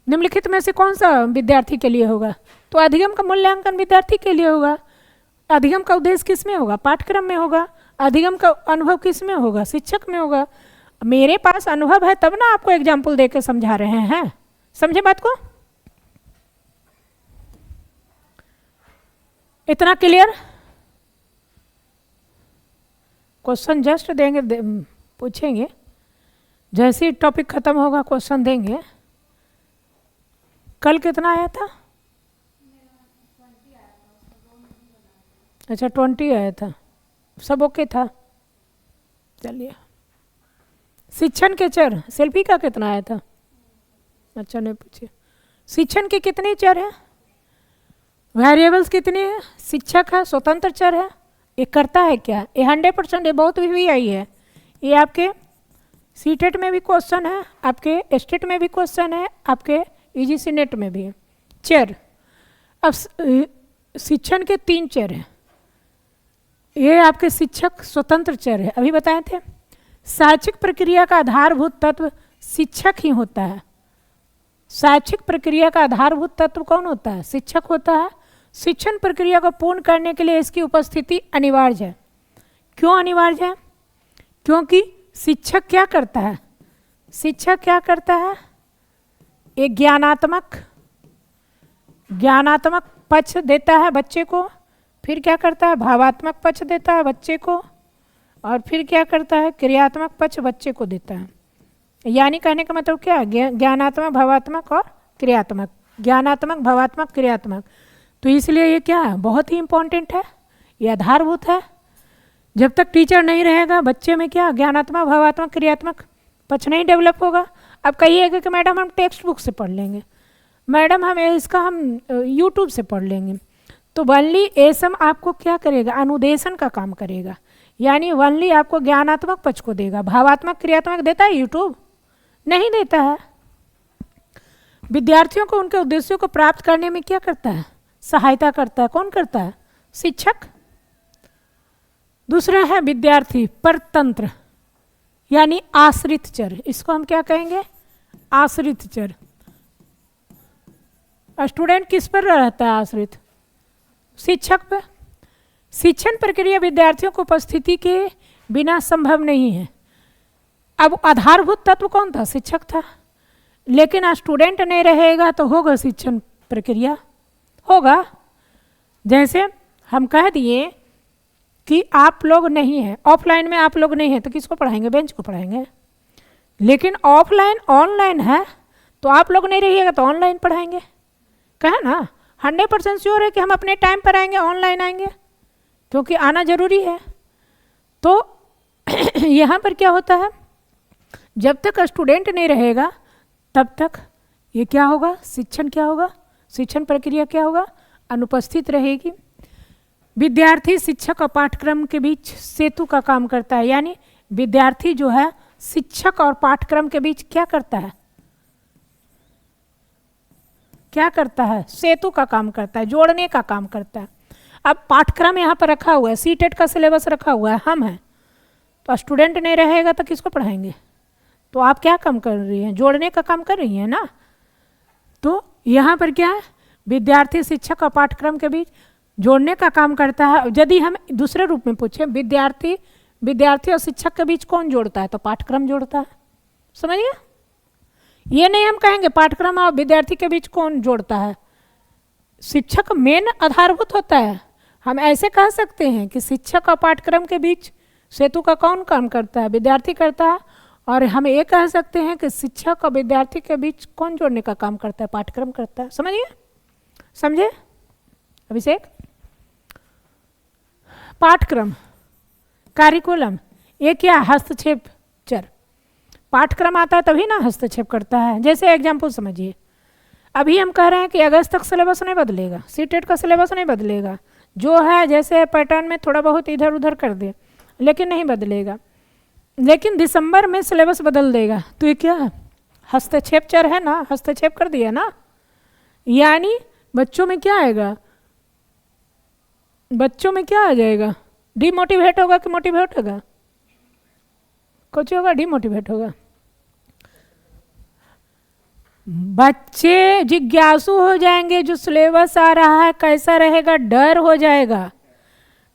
निम्नलिखित में से कौन सा विद्यार्थी के लिए होगा, तो अधिगम का मूल्यांकन विद्यार्थी के लिए होगा। अधिगम का उद्देश्य किस में होगा, पाठ्यक्रम में होगा। अधिगम का अनुभव किस में होगा, शिक्षक में होगा। मेरे पास अनुभव है तब ना आपको एग्जाम्पल देकर समझा रहे हैं, समझे बात को, इतना क्लियर। क्वेश्चन जस्ट देंगे, पूछेंगे, जैसे ही टॉपिक खत्म होगा क्वेश्चन देंगे। कल कितना आया था, अच्छा 20 आया था, सब ओके था। चलिए, शिक्षण के चर, शिल्पी का कितना आया था, अच्छा नहीं पूछिए। शिक्षण के कितने चर हैं, वेरिएबल्स कितने हैं, शिक्षक है, स्वतंत्र चर है, ये करता है क्या, ये 100%, ये बहुत भी आई है। ये आपके सीटेट में भी क्वेश्चन है, आपके स्टेट में भी क्वेश्चन है, आपके यूजीसी नेट में भी है। चर, अब शिक्षण के 3 चर हैं। ये आपके शिक्षक स्वतंत्र चर है, अभी बताए थे। शैक्षिक प्रक्रिया का आधारभूत तत्व शिक्षक ही होता है। शैक्षिक प्रक्रिया का आधारभूत तत्व कौन होता है, शिक्षक होता है। शिक्षण प्रक्रिया को पूर्ण करने के लिए इसकी उपस्थिति अनिवार्य है। क्यों अनिवार्य है, क्योंकि शिक्षक क्या करता है, शिक्षक क्या करता है, एक ज्ञानात्मक पक्ष देता है बच्चे को, फिर क्या करता है, भावात्मक पक्ष देता है बच्चे को, और फिर क्या करता है, क्रियात्मक पक्ष बच्चे को देता है। यानी कहने का मतलब क्या है, ज्ञानात्मक, भावात्मक और क्रियात्मक, ज्ञानात्मक, भावात्मक, क्रियात्मक। तो इसलिए ये क्या है, बहुत ही इंपॉर्टेंट है, ये आधारभूत है। जब तक टीचर नहीं रहेगा बच्चे में क्या, ज्ञानात्मक, भावात्मक, क्रियात्मक पक्ष नहीं डेवलप होगा। अब कहिएगा कि मैडम हम टेक्स्ट बुक से पढ़ लेंगे, मैडम हम इसका हम यूट्यूब से पढ़ लेंगे, तो वनली एसम आपको क्या करेगा, अनुदेशन का काम करेगा। यानी वनली आपको ज्ञानात्मक पक्ष को देगा, भावात्मक, क्रियात्मक देता है यूट्यूब, नहीं देता है। विद्यार्थियों को उनके उद्देश्यों को प्राप्त करने में क्या करता है, सहायता करता है। कौन करता है, शिक्षक। दूसरा है विद्यार्थी परतंत्र, यानी आश्रित चर, इसको हम क्या कहेंगे, आश्रित चर। स्टूडेंट किस पर रहता है आश्रित, शिक्षक पर। शिक्षण प्रक्रिया विद्यार्थियों को उपस्थिति के बिना संभव नहीं है। अब आधारभूत तत्व कौन था, शिक्षक था, लेकिन स्टूडेंट नहीं रहेगा तो होगा शिक्षण प्रक्रिया, होगा। जैसे हम कह दिए कि आप लोग नहीं हैं, ऑफलाइन में आप लोग नहीं हैं, तो किसको पढ़ाएंगे, बेंच को पढ़ाएंगे। लेकिन ऑफलाइन ऑनलाइन है, तो आप लोग नहीं रहिएगा तो ऑनलाइन पढ़ाएंगे, कहे ना। 100% श्योर है कि हम अपने टाइम पर आएंगे, ऑनलाइन आएंगे, क्योंकि आना जरूरी है। तो यहाँ पर क्या होता है, जब तक स्टूडेंट नहीं रहेगा तब तक ये क्या होगा, शिक्षण क्या होगा, शिक्षण प्रक्रिया क्या होगा, अनुपस्थित रहेगी। विद्यार्थी शिक्षक और पाठ्यक्रम के बीच सेतु का काम करता है। यानी विद्यार्थी जो है शिक्षक और पाठ्यक्रम के बीच क्या करता है, क्या करता है, सेतु का काम करता है, जोड़ने का काम करता है। अब पाठ्यक्रम यहाँ पर रखा हुआ है, सीटेट का सिलेबस रखा हुआ है, हम हैं, तो स्टूडेंट नहीं रहेगा तो किसको पढ़ाएंगे। तो आप क्या काम कर रही हैं, जोड़ने का काम कर रही हैं ना। तो यहाँ पर क्या है, विद्यार्थी शिक्षक और पाठ्यक्रम के बीच जोड़ने का काम करता है। यदि हम दूसरे रूप में पूछें, विद्यार्थी और शिक्षक के बीच कौन जोड़ता है, तो पाठ्यक्रम जोड़ता है। समझिए, ये नहीं हम कहेंगे पाठ्यक्रम और विद्यार्थी के बीच कौन जोड़ता है, शिक्षक मेन आधारभूत होता है। हम ऐसे कह सकते हैं कि शिक्षक और पाठ्यक्रम के बीच सेतु का कौन काम करता है? विद्यार्थी करता है। और हम ये कह सकते हैं कि शिक्षक और विद्यार्थी के बीच कौन जोड़ने का काम करता है? पाठ्यक्रम करता है। समझिए, समझे अभिषेक? पाठ्यक्रम, करिकुलम, ये क्या? हस्तक्षेप चर। पाठ्यक्रम आता है तभी ना हस्तक्षेप करता है। जैसे एग्जाम्पल समझिए, अभी हम कह रहे हैं कि अगस्त तक सिलेबस नहीं बदलेगा, सीटेट का सिलेबस नहीं बदलेगा, जो है जैसे पैटर्न में थोड़ा बहुत इधर उधर कर दे, लेकिन नहीं बदलेगा। लेकिन दिसंबर में सिलेबस बदल देगा, तो ये क्या है? हस्तक्षेप चर है ना, हस्तक्षेप कर दिया ना। यानी बच्चों में क्या आएगा? बच्चों में क्या आ जाएगा? डिमोटिवेट होगा कि मोटिवेट होगा? कुछ होगा, डिमोटिवेट होगा। बच्चे जिज्ञासु हो जाएंगे, जो सिलेबस आ रहा है कैसा रहेगा, डर हो जाएगा,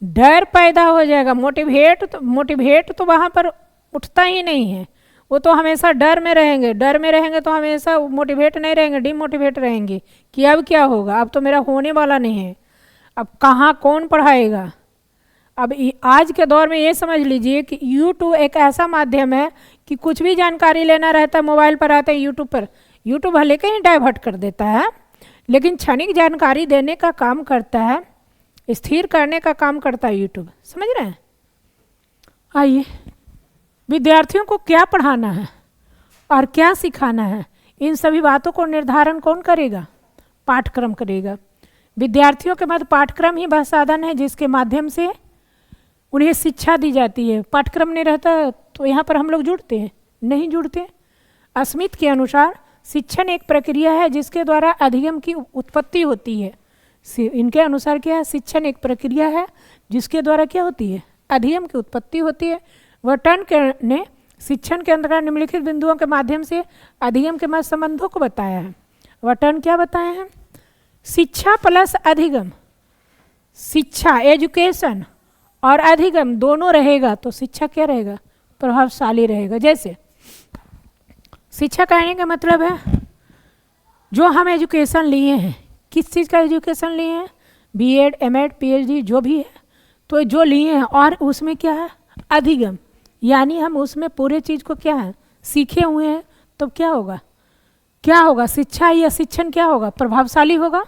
डर पैदा हो जाएगा। मोटिवेट तो वहाँ पर उठता ही नहीं है, वो तो हमेशा डर में रहेंगे। डर में रहेंगे तो हमेशा मोटिवेट नहीं रहेंगे, डिमोटिवेट रहेंगे कि अब क्या होगा, अब तो मेरा होने वाला नहीं है, अब कहाँ कौन पढ़ाएगा। अब आज के दौर में ये समझ लीजिए कि यूट्यूब एक ऐसा माध्यम है कि कुछ भी जानकारी लेना रहता है मोबाइल पर आता है यूट्यूब पर। यूट्यूब भले कहीं डाइवर्ट कर देता है, लेकिन क्षणिक जानकारी देने का काम करता है, स्थिर करने का काम करता है यूट्यूब। समझ रहे हैं? आइए, विद्यार्थियों को क्या पढ़ाना है और क्या सिखाना है, इन सभी बातों को निर्धारण कौन करेगा? पाठ्यक्रम करेगा। विद्यार्थियों के मध्य पाठ्यक्रम ही वह साधन है जिसके माध्यम से उन्हें शिक्षा दी जाती है। पाठ्यक्रम नहीं रहता तो यहाँ पर हम लोग जुड़ते हैं? नहीं जुड़ते। स्मिथ के अनुसार शिक्षण एक प्रक्रिया है जिसके द्वारा अधिगम की उत्पत्ति होती है। इनके अनुसार क्या है? शिक्षण एक प्रक्रिया है जिसके द्वारा क्या होती है? अधिगम की उत्पत्ति होती है। वर्टन ने शिक्षण के अंतर्गत निम्नलिखित बिंदुओं के माध्यम से अधिगम के मध्य संबंधों को बताया है। वर्टन क्या बताए हैं? शिक्षा प्लस अधिगम, शिक्षा एजुकेशन और अधिगम दोनों रहेगा तो शिक्षा क्या रहेगा? प्रभावशाली रहेगा। जैसे शिक्षा कहने का मतलब है जो हम एजुकेशन लिए हैं, किस चीज़ का एजुकेशन लिए हैं? बीएड, एमएड, पीएचडी जो भी है, तो जो लिए हैं, और उसमें क्या है? अधिगम, यानी हम उसमें पूरे चीज़ को क्या है? सीखे हुए हैं। तो क्या होगा? क्या होगा? शिक्षा या शिक्षण क्या होगा? प्रभावशाली होगा।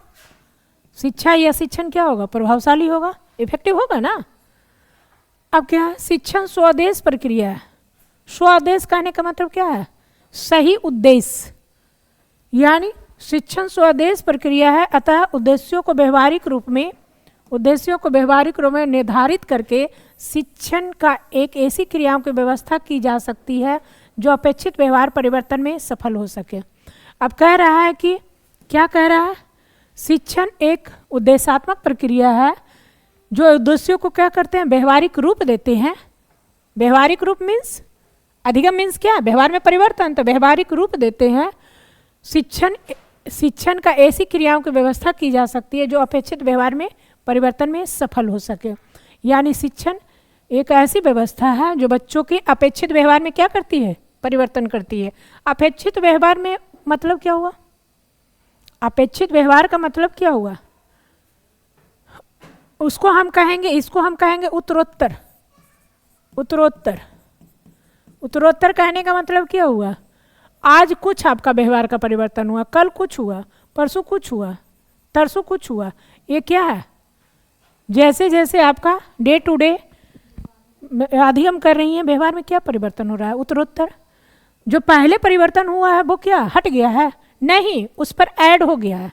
शिक्षा या शिक्षण क्या होगा? प्रभावशाली होगा, इफेक्टिव होगा ना। अब क्या है? शिक्षण स्वदेश प्रक्रिया है। स्वदेश कहने का मतलब क्या है? सही उद्देश्य, यानी शिक्षण स्वदेश प्रक्रिया है। अतः उद्देश्यों को व्यवहारिक रूप में निर्धारित करके शिक्षण का एक ऐसी क्रियाओं की व्यवस्था की जा सकती है जो अपेक्षित व्यवहार परिवर्तन में सफल हो सके। अब कह रहा है कि क्या कह रहा है? शिक्षण एक उद्देश्यात्मक प्रक्रिया है जो उद्देश्यों को क्या करते हैं? व्यवहारिक रूप देते हैं। व्यवहारिक रूप मीन्स, अधिगम मीन्स क्या? व्यवहार में परिवर्तन, तो व्यवहारिक रूप देते हैं। शिक्षण का ऐसी क्रियाओं की व्यवस्था की जा सकती है जो अपेक्षित व्यवहार में परिवर्तन में सफल हो सके। यानी शिक्षण एक ऐसी व्यवस्था है जो बच्चों के अपेक्षित व्यवहार में क्या करती है? परिवर्तन करती है। अपेक्षित व्यवहार में मतलब क्या हुआ? अपेक्षित व्यवहार का मतलब क्या हुआ? उसको हम कहेंगे, इसको हम कहेंगे उत्तरोत्तर। उत्तरोत्तर, उत्तरोत्तर कहने का मतलब क्या हुआ? आज कुछ आपका व्यवहार का परिवर्तन हुआ, कल कुछ हुआ, परसों कुछ हुआ, तरसों कुछ हुआ। ये क्या है? जैसे जैसे आपका डे टू डे अधिगम कर रही हैं, व्यवहार में क्या परिवर्तन हो रहा है? उत्तरोत्तर। जो पहले परिवर्तन हुआ है वो क्या हट गया है? नहीं, उस पर ऐड हो गया है।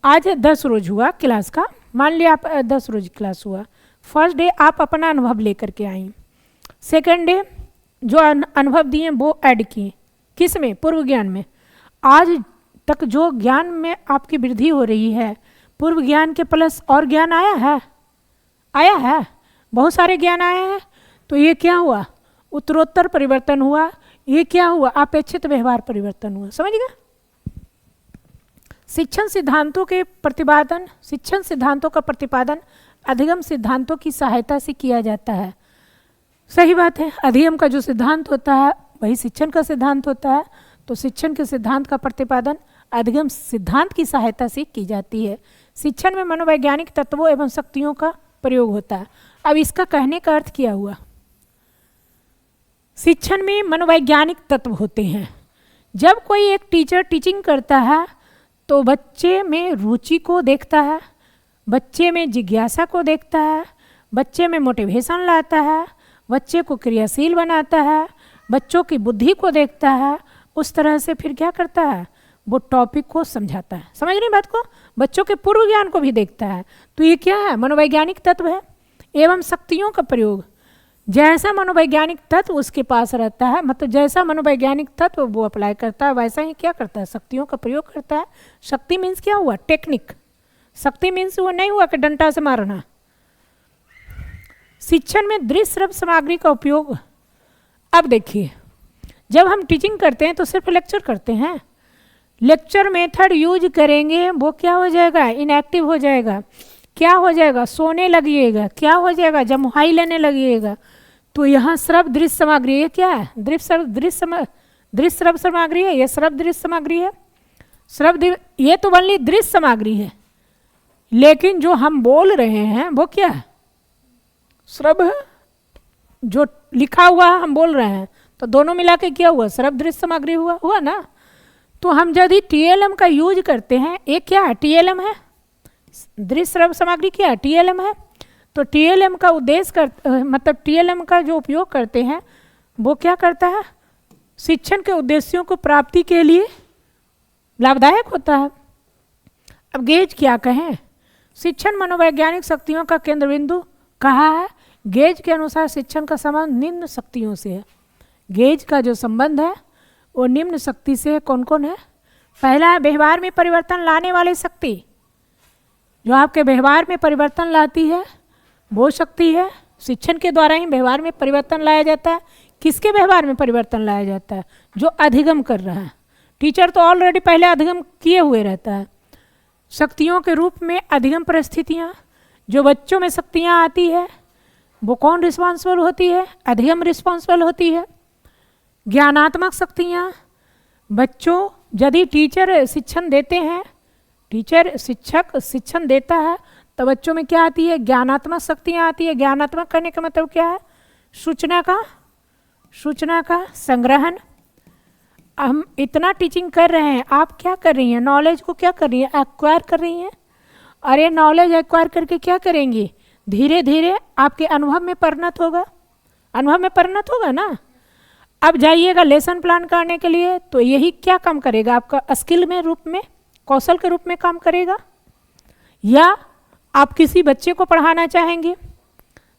आज 10 रोज हुआ क्लास का, मान लिया आप 10 रोज क्लास हुआ। फर्स्ट डे आप अपना अनुभव लेकर के आई, सेकेंड डे जो अनुभव दिए वो ऐड किए, किस में? पूर्व ज्ञान में। आज तक जो ज्ञान में आपकी वृद्धि हो रही है, पूर्व ज्ञान के प्लस और ज्ञान आया है? आया है, बहुत सारे ज्ञान आए हैं। तो ये क्या हुआ? उत्तरोत्तर परिवर्तन हुआ। ये क्या हुआ? अपेक्षित व्यवहार परिवर्तन हुआ। समझ गए? शिक्षण सिद्धांतों का प्रतिपादन अधिगम सिद्धांतों की सहायता से किया जाता है। सही बात है, अधिगम का जो सिद्धांत होता है वही शिक्षण का सिद्धांत होता है। तो शिक्षण के सिद्धांत का प्रतिपादन अधिगम सिद्धांत की सहायता से की जाती है। शिक्षण में मनोवैज्ञानिक तत्वों एवं शक्तियों का प्रयोग होता है। अब इसका कहने का अर्थ क्या हुआ? शिक्षण में मनोवैज्ञानिक तत्व होते हैं। जब कोई एक टीचर टीचिंग करता है तो बच्चे में रुचि को देखता है, बच्चे में जिज्ञासा को देखता है, बच्चे में मोटिवेशन लाता है, बच्चे को क्रियाशील बनाता है, बच्चों की बुद्धि को देखता है। उस तरह से फिर क्या करता है? वो टॉपिक को समझाता है। समझ रही बात को? बच्चों के पूर्व ज्ञान को भी देखता है। तो ये क्या है? मनोवैज्ञानिक तत्व है। एवं शक्तियों का प्रयोग, जैसा मनोवैज्ञानिक तत्व उसके पास रहता है, मतलब जैसा मनोवैज्ञानिक तत्व वो अप्लाई करता है, वैसा ही क्या करता है? शक्तियों का प्रयोग करता है। शक्ति मीन्स क्या हुआ? टेक्निक। शक्ति मीन्स वो नहीं हुआ कि डंडा से मारना। शिक्षण में दृश्य श्रव्य सामग्री का उपयोग। अब देखिए, जब हम टीचिंग करते हैं तो सिर्फ लेक्चर करते हैं। लेक्चर मेथड यूज करेंगे, वो क्या हो जाएगा? इनएक्टिव हो जाएगा। क्या हो जाएगा? सोने लगिएगा। क्या हो जाएगा? जमुहाई लेने लगिएगा। तो यहाँ श्रव्य दृश्य सामग्री, ये क्या है? दृश्य श्रव्य सामग्री है, ये श्रव्य दृश्य सामग्री है। श्रव्य ये तो ओनली दृश्य सामग्री है, लेकिन जो हम बोल रहे हैं वो क्या है? श्रव्य। जो लिखा हुआ है हम बोल रहे हैं, तो दोनों मिला के क्या हुआ? श्रव्य दृश्य सामग्री हुआ ना। तो हम यदि TLM का यूज करते हैं, एक क्या है? TLM है। दृश्य श्रव्य सामग्री क्या है? TLM है। तो TLM का उद्देश्य मतलब TLM का जो उपयोग करते हैं वो क्या करता है? शिक्षण के उद्देश्यों को प्राप्ति के लिए लाभदायक होता है। अब गेज क्या कहें? शिक्षण मनोवैज्ञानिक शक्तियों का केंद्र बिंदु कहा है। गेज के अनुसार शिक्षण का संबंध निम्न शक्तियों से है। गेज का जो संबंध है वो निम्न शक्ति से कौन कौन है? पहला है व्यवहार में परिवर्तन लाने वाली शक्ति। जो आपके व्यवहार में परिवर्तन लाती है वो शक्ति है। शिक्षण के द्वारा ही व्यवहार में परिवर्तन लाया जाता है। किसके व्यवहार में परिवर्तन लाया जाता है? जो अधिगम कर रहा है। टीचर तो ऑलरेडी पहले अधिगम किए हुए रहता है। शक्तियों के रूप में अधिगम परिस्थितियाँ, जो बच्चों में शक्तियाँ आती है वो कौन रिस्पॉन्सिबल होती है? अधिगम रिस्पॉन्सिबल होती है। ज्ञानात्मक शक्तियाँ, बच्चों यदि टीचर शिक्षण देते हैं, शिक्षक शिक्षण देता है तो बच्चों में क्या आती है? ज्ञानात्मक शक्तियाँ आती है। ज्ञानात्मक करने का मतलब क्या है? सूचना का संग्रहण। हम इतना टीचिंग कर रहे हैं, आप क्या कर रही हैं? नॉलेज को क्या कर रही हैं? एक्वायर कर रही हैं। और ये नॉलेज एक्वायर करके क्या करेंगी? धीरे धीरे आपके अनुभव में परिणत होगा। अनुभव में परिणत होगा ना। अब जाइएगा लेसन प्लान करने के लिए, तो यही क्या काम करेगा? आपका स्किल में रूप में, कौशल के रूप में काम करेगा। या आप किसी बच्चे को पढ़ाना चाहेंगे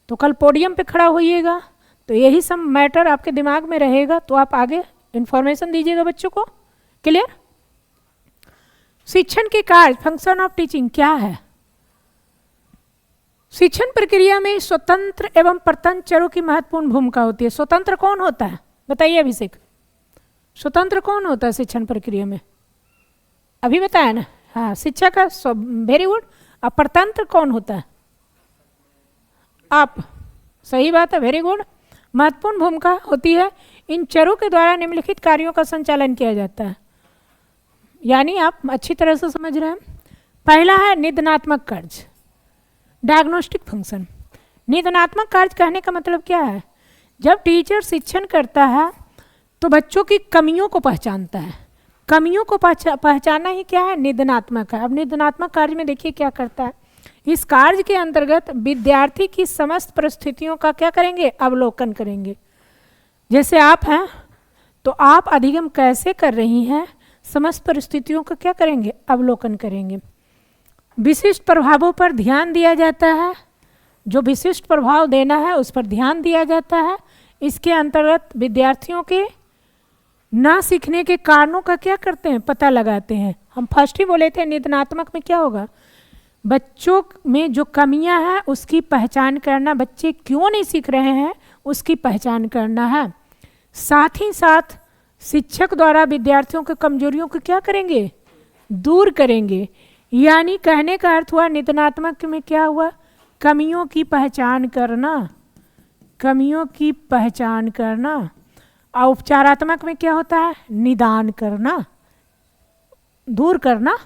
तो कल पोडियम पे खड़ा होइएगा, तो यही सब मैटर आपके दिमाग में रहेगा, तो आप आगे इंफॉर्मेशन दीजिएगा बच्चों को। क्लियर? शिक्षण के कार्य, फंक्शन ऑफ टीचिंग क्या है? शिक्षण प्रक्रिया में स्वतंत्र एवं परतंत्र चरों की महत्वपूर्ण भूमिका होती है। स्वतंत्र कौन होता है? बताइए अभिषेक, स्वतंत्र कौन होता है शिक्षण प्रक्रिया में? अभी बताया ना। हाँ, शिक्षा का। Very good. अब परतंत्र कौन होता है? आप। सही बात है, वेरी गुड। महत्वपूर्ण भूमिका होती है। इन चरों के द्वारा निम्नलिखित कार्यों का संचालन किया जाता है। यानी आप अच्छी तरह से समझ रहे हैं। पहला है निदानात्मक कार्य, डायग्नोस्टिक फंक्शन। निदानात्मक कार्य कहने का मतलब क्या है? जब टीचर शिक्षण करता है तो बच्चों की कमियों को पहचानता है। कमियों को पहचानना ही क्या है? निदानात्मक है। अब निदानात्मक कार्य में देखिए क्या करता है। इस कार्य के अंतर्गत विद्यार्थी की समस्त परिस्थितियों का क्या करेंगे? अवलोकन करेंगे। जैसे आप हैं तो आप अधिगम कैसे कर रही हैं, समस्त परिस्थितियों का क्या करेंगे? अवलोकन करेंगे। विशिष्ट प्रभावों पर ध्यान दिया जाता है। जो विशिष्ट प्रभाव देना है उस पर ध्यान दिया जाता है। इसके अंतर्गत विद्यार्थियों के ना सीखने के कारणों का क्या करते हैं? पता लगाते हैं। हम फर्स्ट ही बोले थे निदानात्मक में क्या होगा? बच्चों में जो कमियां हैं उसकी पहचान करना, बच्चे क्यों नहीं सीख रहे हैं उसकी पहचान करना है। साथ ही साथ शिक्षक द्वारा विद्यार्थियों की कमजोरियों को क्या करेंगे? दूर करेंगे। यानी कहने का अर्थ हुआ निदानात्मक में क्या हुआ? कमियों की पहचान करना, कमियों की पहचान करना। और उपचारात्मक में क्या होता है? निदान करना, दूर करना।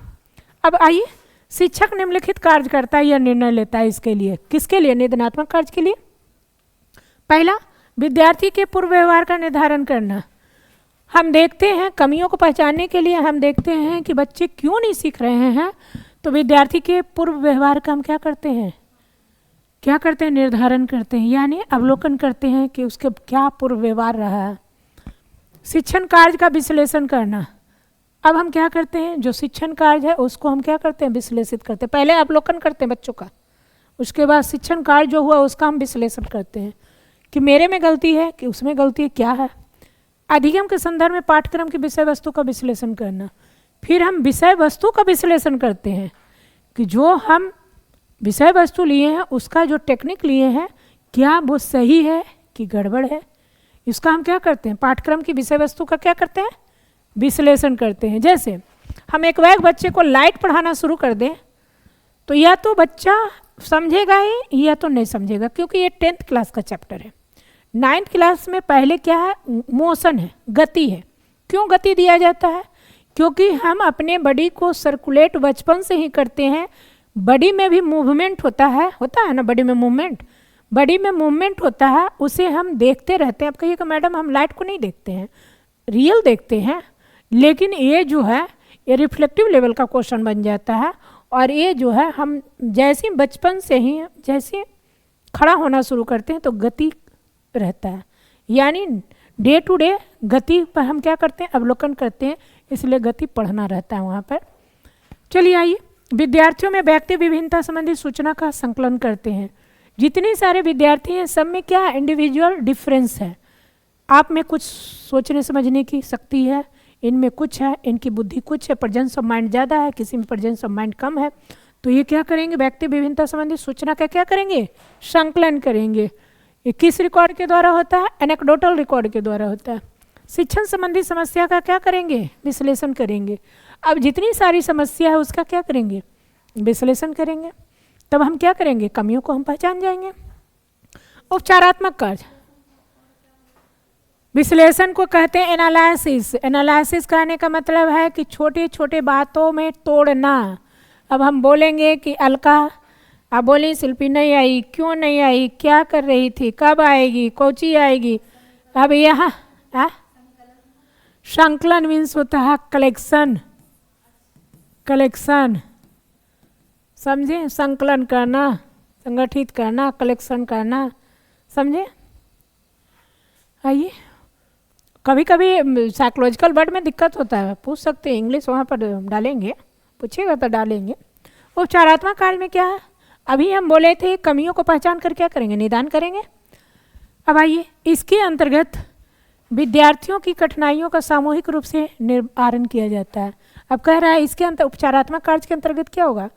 अब आइए शिक्षक निम्नलिखित कार्य करता है या निर्णय लेता है इसके लिए, किसके लिए? निदानात्मक कार्य के लिए। पहला, विद्यार्थी के पूर्व व्यवहार का निर्धारण करना। हम देखते हैं कमियों को पहचानने के लिए हम देखते हैं कि बच्चे क्यों नहीं सीख रहे हैं, तो विद्यार्थी के पूर्व व्यवहार का हम क्या करते हैं निर्धारण करते हैं, यानी अवलोकन करते हैं कि उसके क्या पूर्व व्यवहार रहा है। शिक्षण कार्य का विश्लेषण करना। अब हम क्या करते हैं, जो शिक्षण कार्य है उसको हम क्या करते हैं, विश्लेषित करते हैं। पहले अवलोकन करते हैं बच्चों का, उसके बाद शिक्षण कार्य जो हुआ उसका हम विश्लेषण करते हैं कि मेरे में गलती है कि उसमें गलती है, क्या है। अधिगम के संदर्भ में पाठ्यक्रम की विषय वस्तु का विश्लेषण करना। फिर हम विषय वस्तु का विश्लेषण करते हैं कि जो हम विषय वस्तु लिए हैं उसका जो टेक्निक लिए हैं क्या वो सही है कि गड़बड़ है। इसका हम क्या करते हैं, पाठ्यक्रम की विषय वस्तु का क्या करते हैं, विश्लेषण करते हैं। जैसे हम एक वैग बच्चे को लाइट पढ़ाना शुरू कर दें तो या तो बच्चा समझेगा ही या तो नहीं समझेगा, क्योंकि ये 10th क्लास का चैप्टर है। 9th क्लास में पहले क्या है, मोशन है, गति है। क्यों गति दिया जाता है, क्योंकि हम अपने बॉडी को सर्कुलेट बचपन से ही करते हैं। बॉडी में भी मूवमेंट होता है ना, बॉडी में मूवमेंट होता है, उसे हम देखते रहते हैं। अब कहिएगा मैडम हम लाइट को नहीं देखते हैं, रियल देखते हैं, लेकिन ये जो है ये रिफ्लेक्टिव लेवल का क्वेश्चन बन जाता है। और ये जो है हम जैसे बचपन से ही जैसे खड़ा होना शुरू करते हैं तो गति रहता है, यानी डे टू डे गति पर हम क्या करते हैं, अवलोकन करते हैं, इसलिए गति पढ़ना रहता है वहाँ पर। चलिए आइए, विद्यार्थियों में व्यक्ति विभिन्नता संबंधी सूचना का संकलन करते हैं। जितने सारे विद्यार्थी हैं सब में क्या इंडिविजुअल डिफरेंस है। आप में कुछ सोचने समझने की शक्ति है, इनमें कुछ है, इनकी बुद्धि कुछ है, प्रेजेंस ऑफ माइंड ज़्यादा है, किसी में प्रेजेंस ऑफ माइंड कम है। तो ये क्या करेंगे, व्यक्ति विभिन्नता संबंधी सूचना का क्या करेंगे, संकलन करेंगे। ये किस रिकॉर्ड के द्वारा होता है, एनेक्डोटल रिकॉर्ड के द्वारा होता है। शिक्षण संबंधी समस्या का क्या करेंगे, विश्लेषण करेंगे। अब जितनी सारी समस्या है उसका क्या करेंगे, विश्लेषण करेंगे। तब हम क्या करेंगे, कमियों को हम पहचान जाएंगे। उपचारात्मक कार्य, विश्लेषण को कहते हैं एनालिसिस। एनालिसिस कहने का मतलब है कि छोटे छोटे बातों में तोड़ना। अब हम बोलेंगे कि अलका, आप बोली शिल्पी नहीं आई, क्यों नहीं आई, क्या कर रही थी, कब आएगी, कोची आएगी। अब यहाँ संकलन मीन्स होता है कलेक्शन, समझे, संकलन करना, संगठित करना, कलेक्शन करना, समझे। आइए, कभी कभी साइकोलॉजिकल वर्ड में दिक्कत होता है, पूछ सकते हैं, इंग्लिश वहाँ पर डालेंगे, पूछेगा तो डालेंगे। उपचारात्मक कार्य में क्या है, अभी हम बोले थे कमियों को पहचान कर क्या करेंगे, निदान करेंगे। अब आइए, इसके अंतर्गत विद्यार्थियों की कठिनाइयों का सामूहिक रूप से निवारण किया जाता है। अब कह रहा है इसके उपचारात्मक कार्य के अंतर्गत क्या होगा,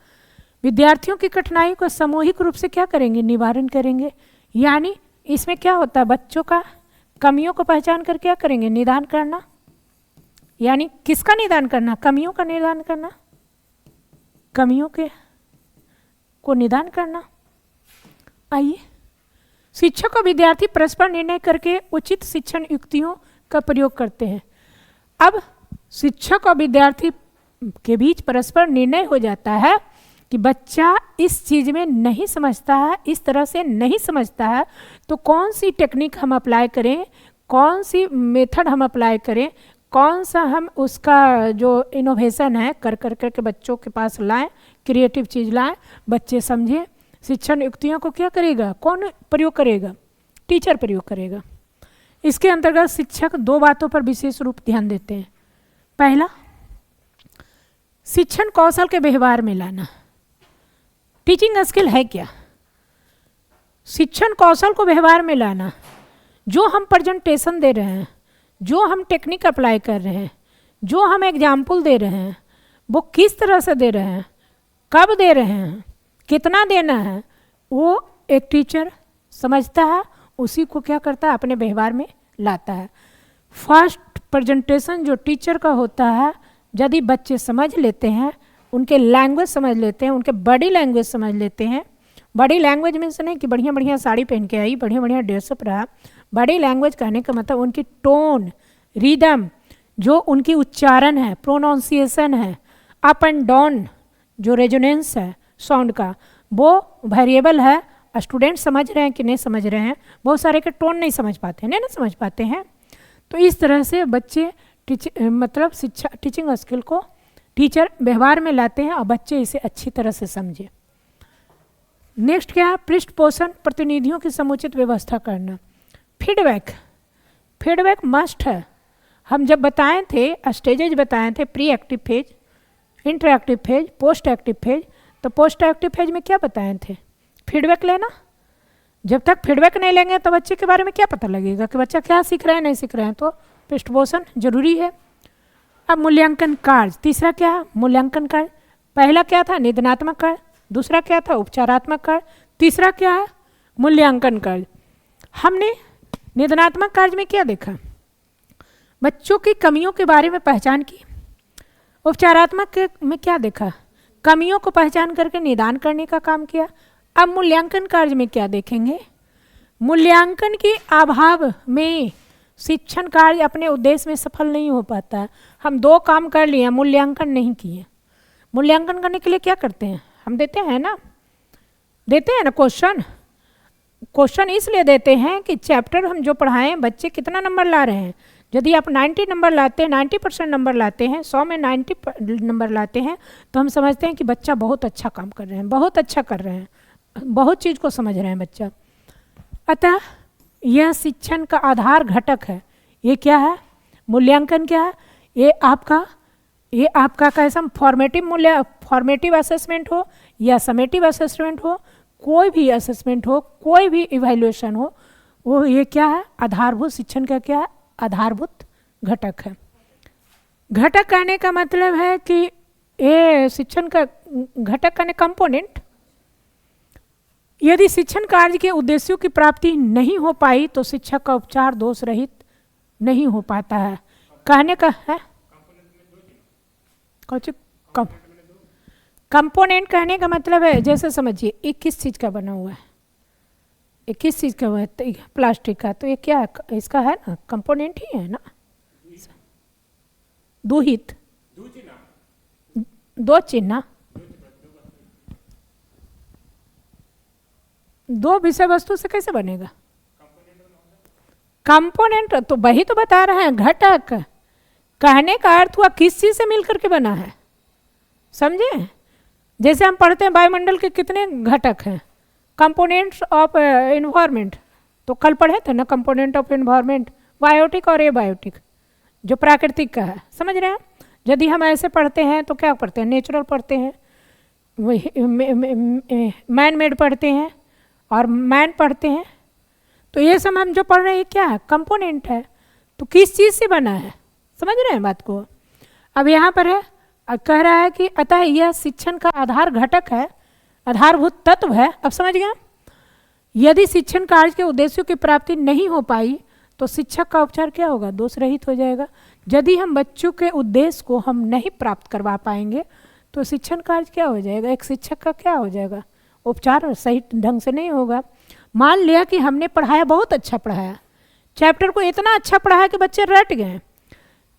विद्यार्थियों की कठिनाइयों को सामूहिक रूप से क्या करेंगे, निवारण करेंगे। यानी इसमें क्या होता है, बच्चों का कमियों को पहचान कर क्या करेंगे, निदान करना। यानी किसका निदान करना, कमियों का निदान करना, कमियों के को निदान करना। आइए, शिक्षक और विद्यार्थी परस्पर निर्णय करके उचित शिक्षण युक्तियों का प्रयोग करते हैं। अब शिक्षक और विद्यार्थी के बीच परस्पर निर्णय हो जाता है कि बच्चा इस चीज़ में नहीं समझता है, इस तरह से नहीं समझता है, तो कौन सी टेक्निक हम अप्लाई करें, कौन सी मेथड हम अप्लाई करें, कौन सा हम उसका जो इनोवेशन है कर के बच्चों के पास लाएं, क्रिएटिव चीज़ लाएं, बच्चे समझें। शिक्षण युक्तियों को क्या करेगा, कौन प्रयोग करेगा, टीचर प्रयोग करेगा। इसके अंतर्गत शिक्षक 2 बातों पर विशेष रूप ध्यान देते हैं। पहला, शिक्षण कौशल के व्यवहार में लाना। टीचिंग स्किल है क्या, शिक्षण कौशल को व्यवहार में लाना। जो हम प्रेजेंटेशन दे रहे हैं, जो हम टेक्निक अप्लाई कर रहे हैं, जो हम एग्जाम्पल दे रहे हैं, वो किस तरह से दे रहे हैं, कब दे रहे हैं, कितना देना है, वो एक टीचर समझता है, उसी को क्या करता है, अपने व्यवहार में लाता है। फर्स्ट प्रेजेंटेशन जो टीचर का होता है, यदि बच्चे समझ लेते हैं, उनके लैंग्वेज समझ लेते हैं, उनके बॉडी लैंग्वेज समझ लेते हैं। बॉडी लैंग्वेज मीन्स नहीं कि बढ़िया बढ़िया साड़ी पहन के आई, बढ़िया बढ़िया ड्रेसअप रहा। बॉडी लैंग्वेज कहने का मतलब उनकी टोन, रिदम, जो उनकी उच्चारण है, प्रोनाउंसिएशन है, अप एंड डाउन, जो रेजोनेंस है साउंड का, वो वेरिएबल है। स्टूडेंट समझ रहे हैं कि नहीं समझ रहे हैं, बहुत सारे के टोन नहीं समझ पाते हैं, नहीं ना समझ पाते हैं। तो इस तरह से बच्चे मतलब शिक्षा टीचिंग स्किल को टीचर व्यवहार में लाते हैं और बच्चे इसे अच्छी तरह से समझे। नेक्स्ट क्या है, पृष्ठ पोषण प्रतिनिधियों की समुचित व्यवस्था करना। फीडबैक, फीडबैक मस्ट है। हम जब बताए थे स्टेजेज बताए थे, pre active phase, interactive phase, post active phase. तो पोस्ट एक्टिव फेज में क्या बताए थे, फीडबैक लेना। जब तक फीडबैक नहीं लेंगे तो बच्चे के बारे में क्या पता लगेगा कि बच्चा क्या सीख रहा है नहीं सीख रहे हैं। तो पृष्ठपोषण जरूरी है। अब मूल्यांकन कार्य, तीसरा क्या है, मूल्यांकन कार्य। पहला क्या था, निदानात्मक कार्य, दूसरा क्या था, उपचारात्मक कार्य, तीसरा क्या है, मूल्यांकन कार्य। हमने निदानात्मक कार्य में क्या देखा, बच्चों की कमियों के बारे में पहचान की। उपचारात्मक में क्या देखा, कमियों को पहचान करके निदान करने का काम किया। अब मूल्यांकन कार्य में क्या देखेंगे, मूल्यांकन के अभाव में शिक्षण कार्य अपने उद्देश्य में सफल नहीं हो पाता है। हम दो काम कर लिए, मूल्यांकन नहीं किए। मूल्यांकन करने के लिए क्या करते हैं, हम देते हैं ना क्वेश्चन। क्वेश्चन इसलिए देते हैं कि चैप्टर हम जो पढ़ाएं बच्चे कितना नंबर ला रहे हैं। यदि आप 90 नंबर लाते हैं, 90% नंबर लाते हैं, 100 में 90 नंबर लाते हैं, तो हम समझते हैं कि बच्चा बहुत अच्छा काम कर रहे हैं, बहुत अच्छा कर रहे हैं, बहुत चीज़ को समझ रहे हैं बच्चा। अतः यह शिक्षण का आधार घटक है। ये क्या है, मूल्यांकन क्या है, ये आपका कैसा फॉर्मेटिव असेसमेंट हो या समेटिव असेसमेंट हो, कोई भी असेसमेंट हो, कोई भी इवैल्यूएशन हो, वो ये क्या है, आधारभूत शिक्षण का क्या है, आधारभूत घटक है। घटक कहने का मतलब है कि ये शिक्षण का घटक कहने कंपोनेंट। यदि शिक्षण कार्य के उद्देश्यों की प्राप्ति नहीं हो पाई तो शिक्षक का उपचार दोष रहित नहीं हो पाता है। कहने का है कंपोनेंट कहने का मतलब है, जैसे समझिए ये किस चीज़ का बना हुआ है, ये किस चीज़ का हुआ है, तो प्लास्टिक का, तो ये क्या है, इसका है ना कंपोनेंट ही है ना, दूहित, दो चिन्ह, दो विषय वस्तु से कैसे बनेगा कंपोनेंट। तो वही तो बता रहे हैं, घटक कहने का अर्थ हुआ किस चीज से मिलकर के बना है, समझे। जैसे हम पढ़ते हैं वायुमंडल के कितने घटक हैं, कंपोनेंट्स ऑफ एनवायरनमेंट, तो कल पढ़े थे ना कंपोनेंट ऑफ एनवायरनमेंट, बायोटिक और एबायोटिक, जो प्राकृतिक का है, समझ रहे हैं। यदि हम ऐसे पढ़ते हैं तो क्या पढ़ते हैं, नेचुरल पढ़ते हैं, मैन मेड पढ़ते हैं और मैन पढ़ते हैं। तो ये सब हम जो पढ़ रहे हैं क्या है, कंपोनेंट है। तो किस चीज़ से बना है, समझ रहे हैं बात को। अब यहाँ पर है कह रहा है कि अतः यह शिक्षण का आधार घटक है, आधारभूत तत्व है। अब समझ गया, यदि शिक्षण कार्य के उद्देश्यों की प्राप्ति नहीं हो पाई तो शिक्षक का उपचार क्या होगा, दोष रहित हो जाएगा। यदि हम बच्चों के उद्देश्य को हम नहीं प्राप्त करवा पाएंगे तो शिक्षण कार्य क्या हो जाएगा, एक शिक्षक का क्या हो जाएगा, उपचार सही ढंग से नहीं होगा। मान लिया कि हमने पढ़ाया, बहुत अच्छा पढ़ाया, चैप्टर को इतना अच्छा पढ़ाया कि बच्चे रट गए,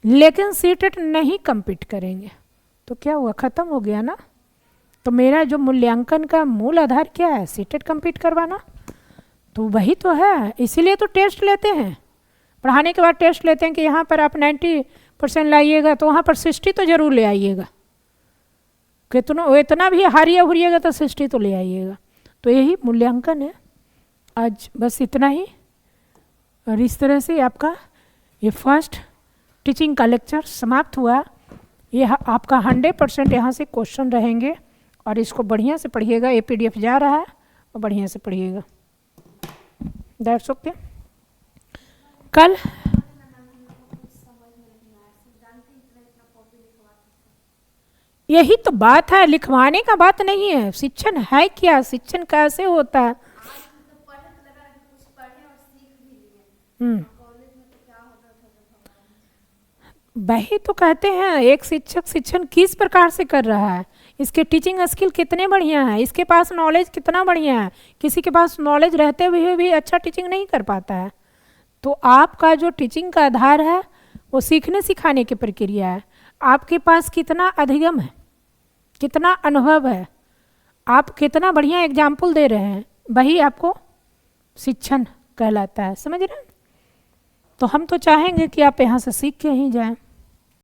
लेकिन सीटेट नहीं कंप्लीट करेंगे तो क्या हुआ, खत्म हो गया ना। तो मेरा जो मूल्यांकन का मूल आधार क्या है, सीटेट कंप्लीट करवाना, तो वही तो है। इसीलिए तो टेस्ट लेते हैं, पढ़ाने के बाद टेस्ट लेते हैं कि यहाँ पर आप 90% लाइएगा तो वहाँ पर 60 तो जरूर ले आइएगा, कितना इतना भी हारिया हुरिएगा तो 60 तो ले आइएगा। तो यही मूल्यांकन है। आज बस इतना ही, और इस तरह से आपका ये फर्स्ट टीचिंग का लेक्चर समाप्त हुआ। यह आपका 100% यहाँ से क्वेश्चन रहेंगे और इसको बढ़िया से पढ़िएगा। ये PDF जा रहा है और बढ़िया से पढ़िएगा। That's okay. कल यही तो बात है, लिखवाने का बात नहीं है। शिक्षण है क्या, शिक्षण कैसे होता है। वही तो कहते हैं, एक शिक्षक शिक्षण किस प्रकार से कर रहा है, इसके टीचिंग स्किल कितने बढ़िया है, इसके पास नॉलेज कितना बढ़िया है। किसी के पास नॉलेज रहते हुए भी अच्छा टीचिंग नहीं कर पाता है। तो आपका जो टीचिंग का आधार है वो सीखने सिखाने की प्रक्रिया है। आपके पास कितना अधिगम है, कितना अनुभव है, आप कितना बढ़िया एग्जाम्पल दे रहे हैं, वही आपको शिक्षण कहलाता है। समझ रहे हैं? तो हम तो चाहेंगे कि आप यहाँ से सीख के ही जाएं।